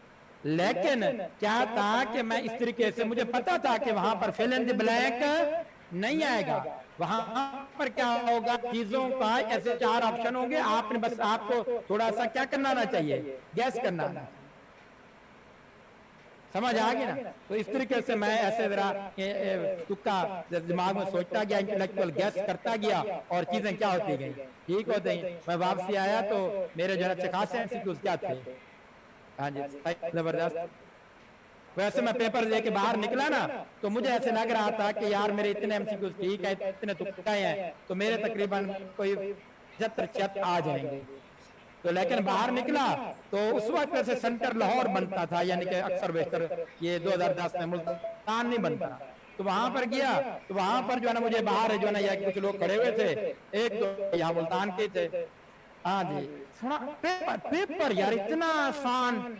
लेकिन क्या था कि मैं इस तरीके से, मुझे पता था कि वहां पर फिल इन द ब्लैंक नहीं आएगा। वहां पर क्या होगा, चीजों का ऐसे 4 ऑप्शन होंगे, आपने बस आपको थोड़ा सा क्या करना आना चाहिए, गैस करना आना चाहिए। समझ आ गई ना। तो इस तरीके से मैं ऐसे जरा तुक्का दिमाग में सोचता गया, इंटेलेक्चुअल गैस करता गया और चीजें क्या होती गई, ठीक होती गई। मैं वापसी आया तो मेरे जो अच्छे खासे एमसीक्यूज क्या थे, हाँ जी जबरदस्त। वैसे मैं पेपर दे के बाहर निकला ना, तो मुझे ऐसे लग रहा था कि यार मेरे इतने एमसीक्यूज ठीक है, इतने तुक्का हैं, तो मेरे तकरीबन कोई 75 आ जाएंगे। तो लेकिन बाहर निकला तो उस वक्त से सेंटर लाहौर बनता था, यानी कि अक्सर बेशतर ये 2010 में मुल्तान नहीं बनता। तो वहां पर गया, तो वहां पर जो है ना मुझे बाहर जो है ना कुछ लोग खड़े हुए थे, एक तो यहाँ मुल्तान के थे। हाँ जी, सुना पेपर यार इतना आसान,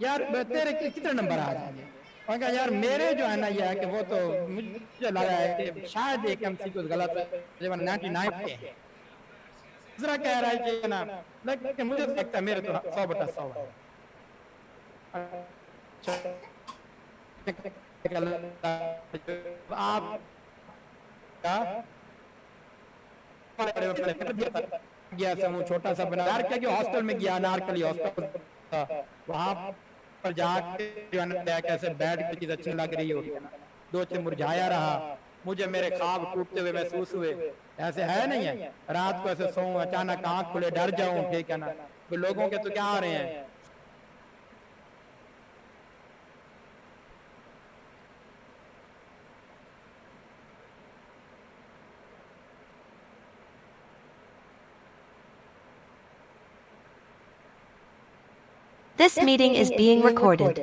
यार तेरे कितने नंबर आ जाएंगे? और कहा यार मेरे जो है ना यह है कि वो तो मुझे लगा है कि शायद एक एमसीक्यू गलत है, 99 पे है। दूसरा कह रहा है कि ना, लेकिन मुझे लगता है मेरे तो 100/100 है। आप गया समूह छोटा सा बना के हॉस्टल में गया, नारकली हॉस्टल, वहां पर जाके जो है कैसे बैठ के चीज अच्छी लग रही होगी ना, 2 मुरझाया रहा। मुझे मेरे ख्वाब टूटते हुए महसूस हुए। ऐसे है नहीं है, रात को ऐसे सोऊं, अचानक आंख खुले डर जाऊं, ठीक है ना। तो लोगों के तो क्या आ रहे हैं, This meeting is being recorded.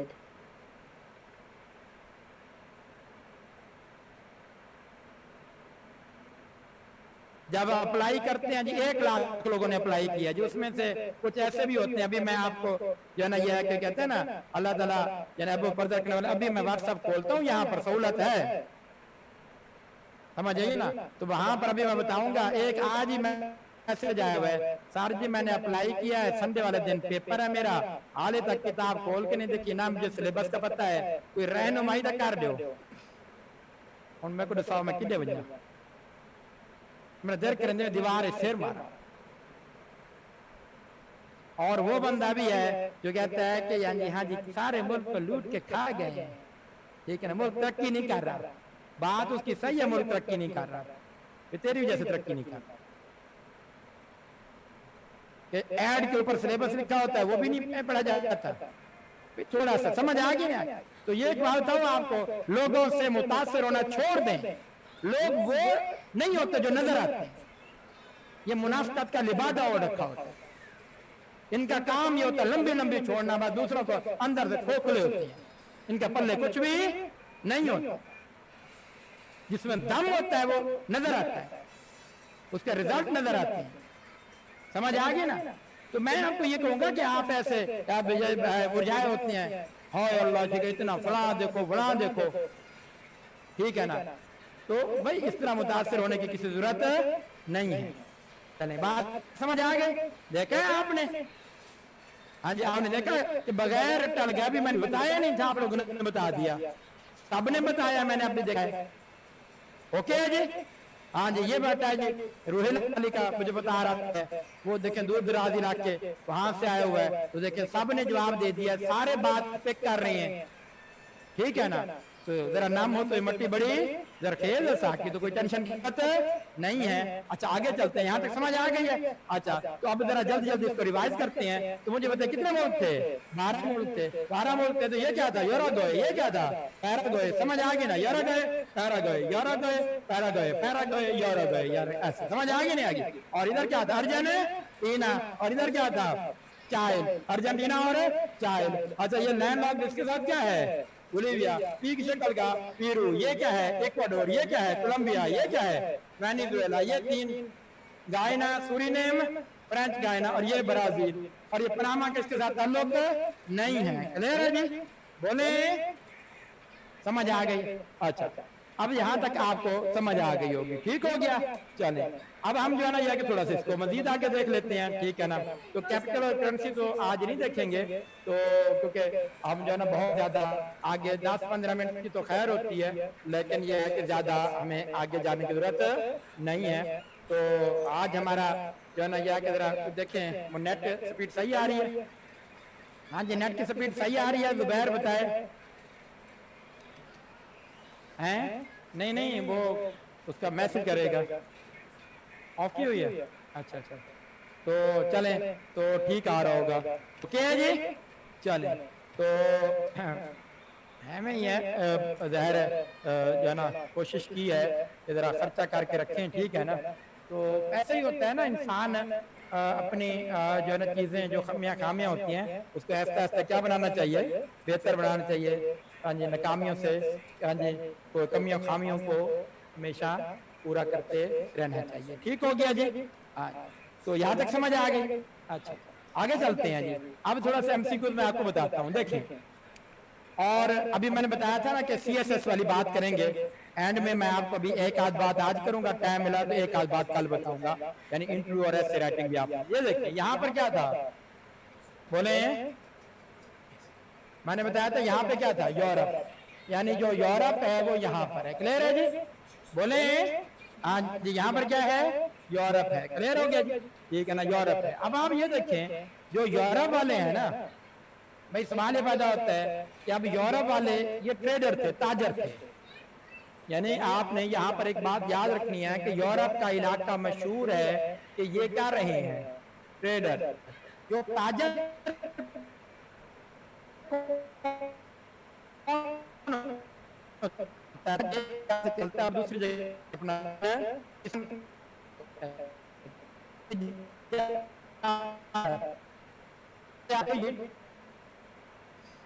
जब अप्लाई करते हैं जी 1 लाख लोगों ने अप्लाई किया जी, उसमें से कुछ ऐसे भी होते हैं, अभी मैं आपको जो है ना यह क्या कहते हैं ना, अल्लाह ताला यानी अबू पर्दा करने वाले, अभी मैं व्हाट्सएप खोलता हूँ, यहाँ पर सहूलत है, समझ आइए ना। तो वहां पर अभी मैं बताऊंगा, एक आज ही मैं मैसेज आया हुआ है, सर जी मैंने अप्लाई किया है, संडे वाले दिन पेपर है मेरा, हाले तक किताब खोल के नहीं देखी ना, मुझे सिलेबस का पता है, कोई रहनुमाई तक कर दो। और मैं को दसाओ मैं कितने बजे मेरा देर करने दीवार सिर मारा। और वो बंदा भी है जो कहता है कि यानी हाँ जी सारे मुल्क को लूट के खा गए हैं, ठीक है ना, मुल्क तरक्की नहीं कर रहा। बात उसकी सही है, मुल्क तरक्की नहीं कर रहा, तेरी वजह से तरक्की नहीं कर रहा। एड के ऊपर सिलेबस लिखा होता है, वो भी नहीं पढ़ा जाता, थोड़ा सा समझ आ गई ना। तो ये बात बताऊं आपको, लोगों से मुतासिर होना छोड़ दें। लोग वो नहीं होते जो नजर आते हैं, ये मुनाफिकत का लिबादा और रखा होता है। इनका काम ये होता है लंबी लंबी छोड़ना, बस दूसरों को अंदर से खोखले होते हैं, इनके पल्ले कुछ भी नहीं होता। जिसमें दम होता है वो नजर आता है, उसके रिजल्ट नजर आते हैं, समझ आ गई ना। तो मैं आपको ये कहूंगा कि आप ऐसे मुरझाए होते हैं, हाय अल्लाह जी इतना फला देखो फला देखो, ठीक है ना। तो भाई इस तरह मुतासिर होने की किसी जरूरत नहीं है। चले बात समझ आ गई, देखा है आपने? हाँ जी, आपने देखा कि बगैर टल गया भी मैंने बताया नहीं था, आप लोगों ने बता दिया, सबने बताया, मैंने अभी देखा है। ओके है जी? हाँ जी, ये बेटा है जी रूहिल अली का, मुझे बता रहा है, वो देखें दूर दराज इलाके वहां से आया हुआ है, तो देखें सबने जवाब दे दिया, सारे बात पिक कर रहे हैं, ठीक है ना? तो जरा नाम हो तो मट्टी बड़ी जरखेज है साकी, तो कोई टेंशन की बात नहीं है। अच्छा आगे चलते हैं, यहाँ तक समझ आ गई है? अच्छा तो अब जरा जल्दी जल्दी इसको रिवाइज करते हैं। तो मुझे बताइए कितने मुल्क थे? 12 मुल्क थे। 12 मुल्क थे, तो ये क्या था? यूरुग्वे, ये क्या था? पैराग्वे, समझ आ गई ना? Uruguay Paraguay, Uruguay Paraguay, Paraguay Uruguay, यार ऐसे समझ आ गई नहीं? आ गई। और इधर क्या था? अर्जेंटीना। और इधर क्या था? चाइल, अर्जेंटीना और चाइल। अच्छा ये लैंड लॉक इसके साथ क्या है? बोलीविया। पी की शक्ल का पेरू, ये क्या है? इक्वाडोर, ये क्या है? कोलंबिया, ये क्या है? वेनेजुएला, ये 3 गायना, सूरीनेम, फ्रेंच गायना, और ये ब्राजील। और ये पनामा किसके साथ ताल्लुक नहीं है? क्लियर है जी? बोले समझ आ गई? अच्छा अब यहाँ तक आपको समझ आ गई होगी, ठीक हो गया? चले अब हम जो है ना ये कि थोड़ा सा इसको मजीद आगे देख लेते हैं, ठीक है ना? तो कैपिटल और करेंसी तो आज नहीं देखेंगे, तो क्योंकि हम जो है ना बहुत ज्यादा आगे 10-15 मिनट की तो खैर होती है, लेकिन ये है कि ज्यादा हमें आगे जाने की जरूरत नहीं है। तो आज हमारा जो है ना यह कि जरा देखें वो नेट स्पीड सही आ रही है? हाँ जी नेट की स्पीड सही आ रही है, जुबैर बताए हैं? नहीं नहीं वो उसका मैसेज करेगा, ऑफ की हुई है? अच्छा अच्छा तो चलें, तो ठीक आ रहा होगा, ओके है जी? चलें तो हमें ये ज़ाहिर है जो है ना कोशिश की है कि ज़रा खर्चा करके रखें, ठीक है ना? तो ऐसे ही होता है ना, इंसान अपनी जो है ना चीज़ें जो खामियां होती हैं उसको ऐसा ऐसा क्या बनाना चाहिए? बेहतर बनाना चाहिए। हाँ जी, नाकामियों से, हाँ जी, को कमियों खामियों को हमेशा पूरा करते रहना चाहिए, ठीक हो गया जी? हाँ तो यहाँ तक समझ आ गई? अच्छा आगे चलते हैं जी। अब थोड़ा सा एमसीक्यू मैं आपको बताता हूँ, देखिए। और अभी मैंने बताया था ना कि सीएसएस वाली बात करेंगे एंड में, मैं आपको अभी एक आध बात आज करूंगा, टाइम मिला तो एक आध बात कल बताऊंगा, यानी इंटरव्यू और ऐसे राइटिंग भी आप। ये देखिए यहाँ पर क्या था, बोले मैंने बताया था यहाँ पे क्या था? यूरोप, यानी जो यूरोप है वो यहाँ पर है, क्लियर है जी? बोले हाँ जी, यहाँ पर क्या है? यूरोप है, क्लियर हो गया जी? ठीक है ना, यूरोप है। अब आप ये देखें जो यूरोप वाले हैं ना, भाई सवाल ये पैदा होता है कि अब यूरोप वाले ये ट्रेडर थे, ताजर थे, यानी आपने यहाँ पर एक बात याद रखनी है कि यूरोप का इलाका मशहूर है कि ये क्या रहे हैं? ट्रेडर। जो ताजर चलता है दूसरी जगह अपना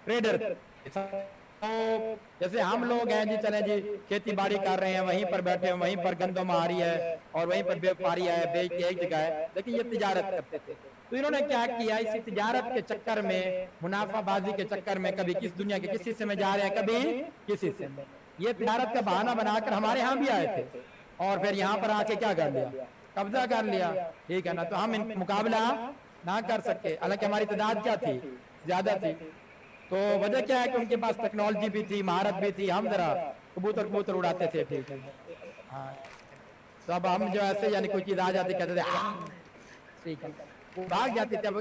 ट्रेडर। तो जैसे हम लोग हैं जी, चले जी खेती बाड़ी कर रहे हैं, वहीं पर बैठे हैं, वहीं पर गंदम आ रही है और वहीं पर व्यापारी है, बेच के एक जगह है, लेकिन ये तिजारत करते थे। तो इन्होंने क्या किया, इसी तिजारत के चक्कर में, मुनाफाबाजी के चक्कर में, कभी किस दुनिया के किस हिस्से में जा रहे हैं, कभी किस हिस्से में, ये तिजारत का बहाना बनाकर हमारे यहाँ भी आए थे और फिर यहाँ पर आके क्या कर लिया? कब्जा कर लिया, ठीक है ना? तो हम इन मुकाबला ना कर सके, हालांकि हमारी तादाद क्या थी? ज्यादा थी। तो वजह क्या है कि उनके पास टेक्नोलॉजी भी थी, महारत भी थी, हम जरा कबूतर उड़ाते थे, ठीक है? हाँ तो अब हम जो ऐसे यानी कोई चीज आ जाती कहते थे ठीक है, वो भाग जाती थी। अब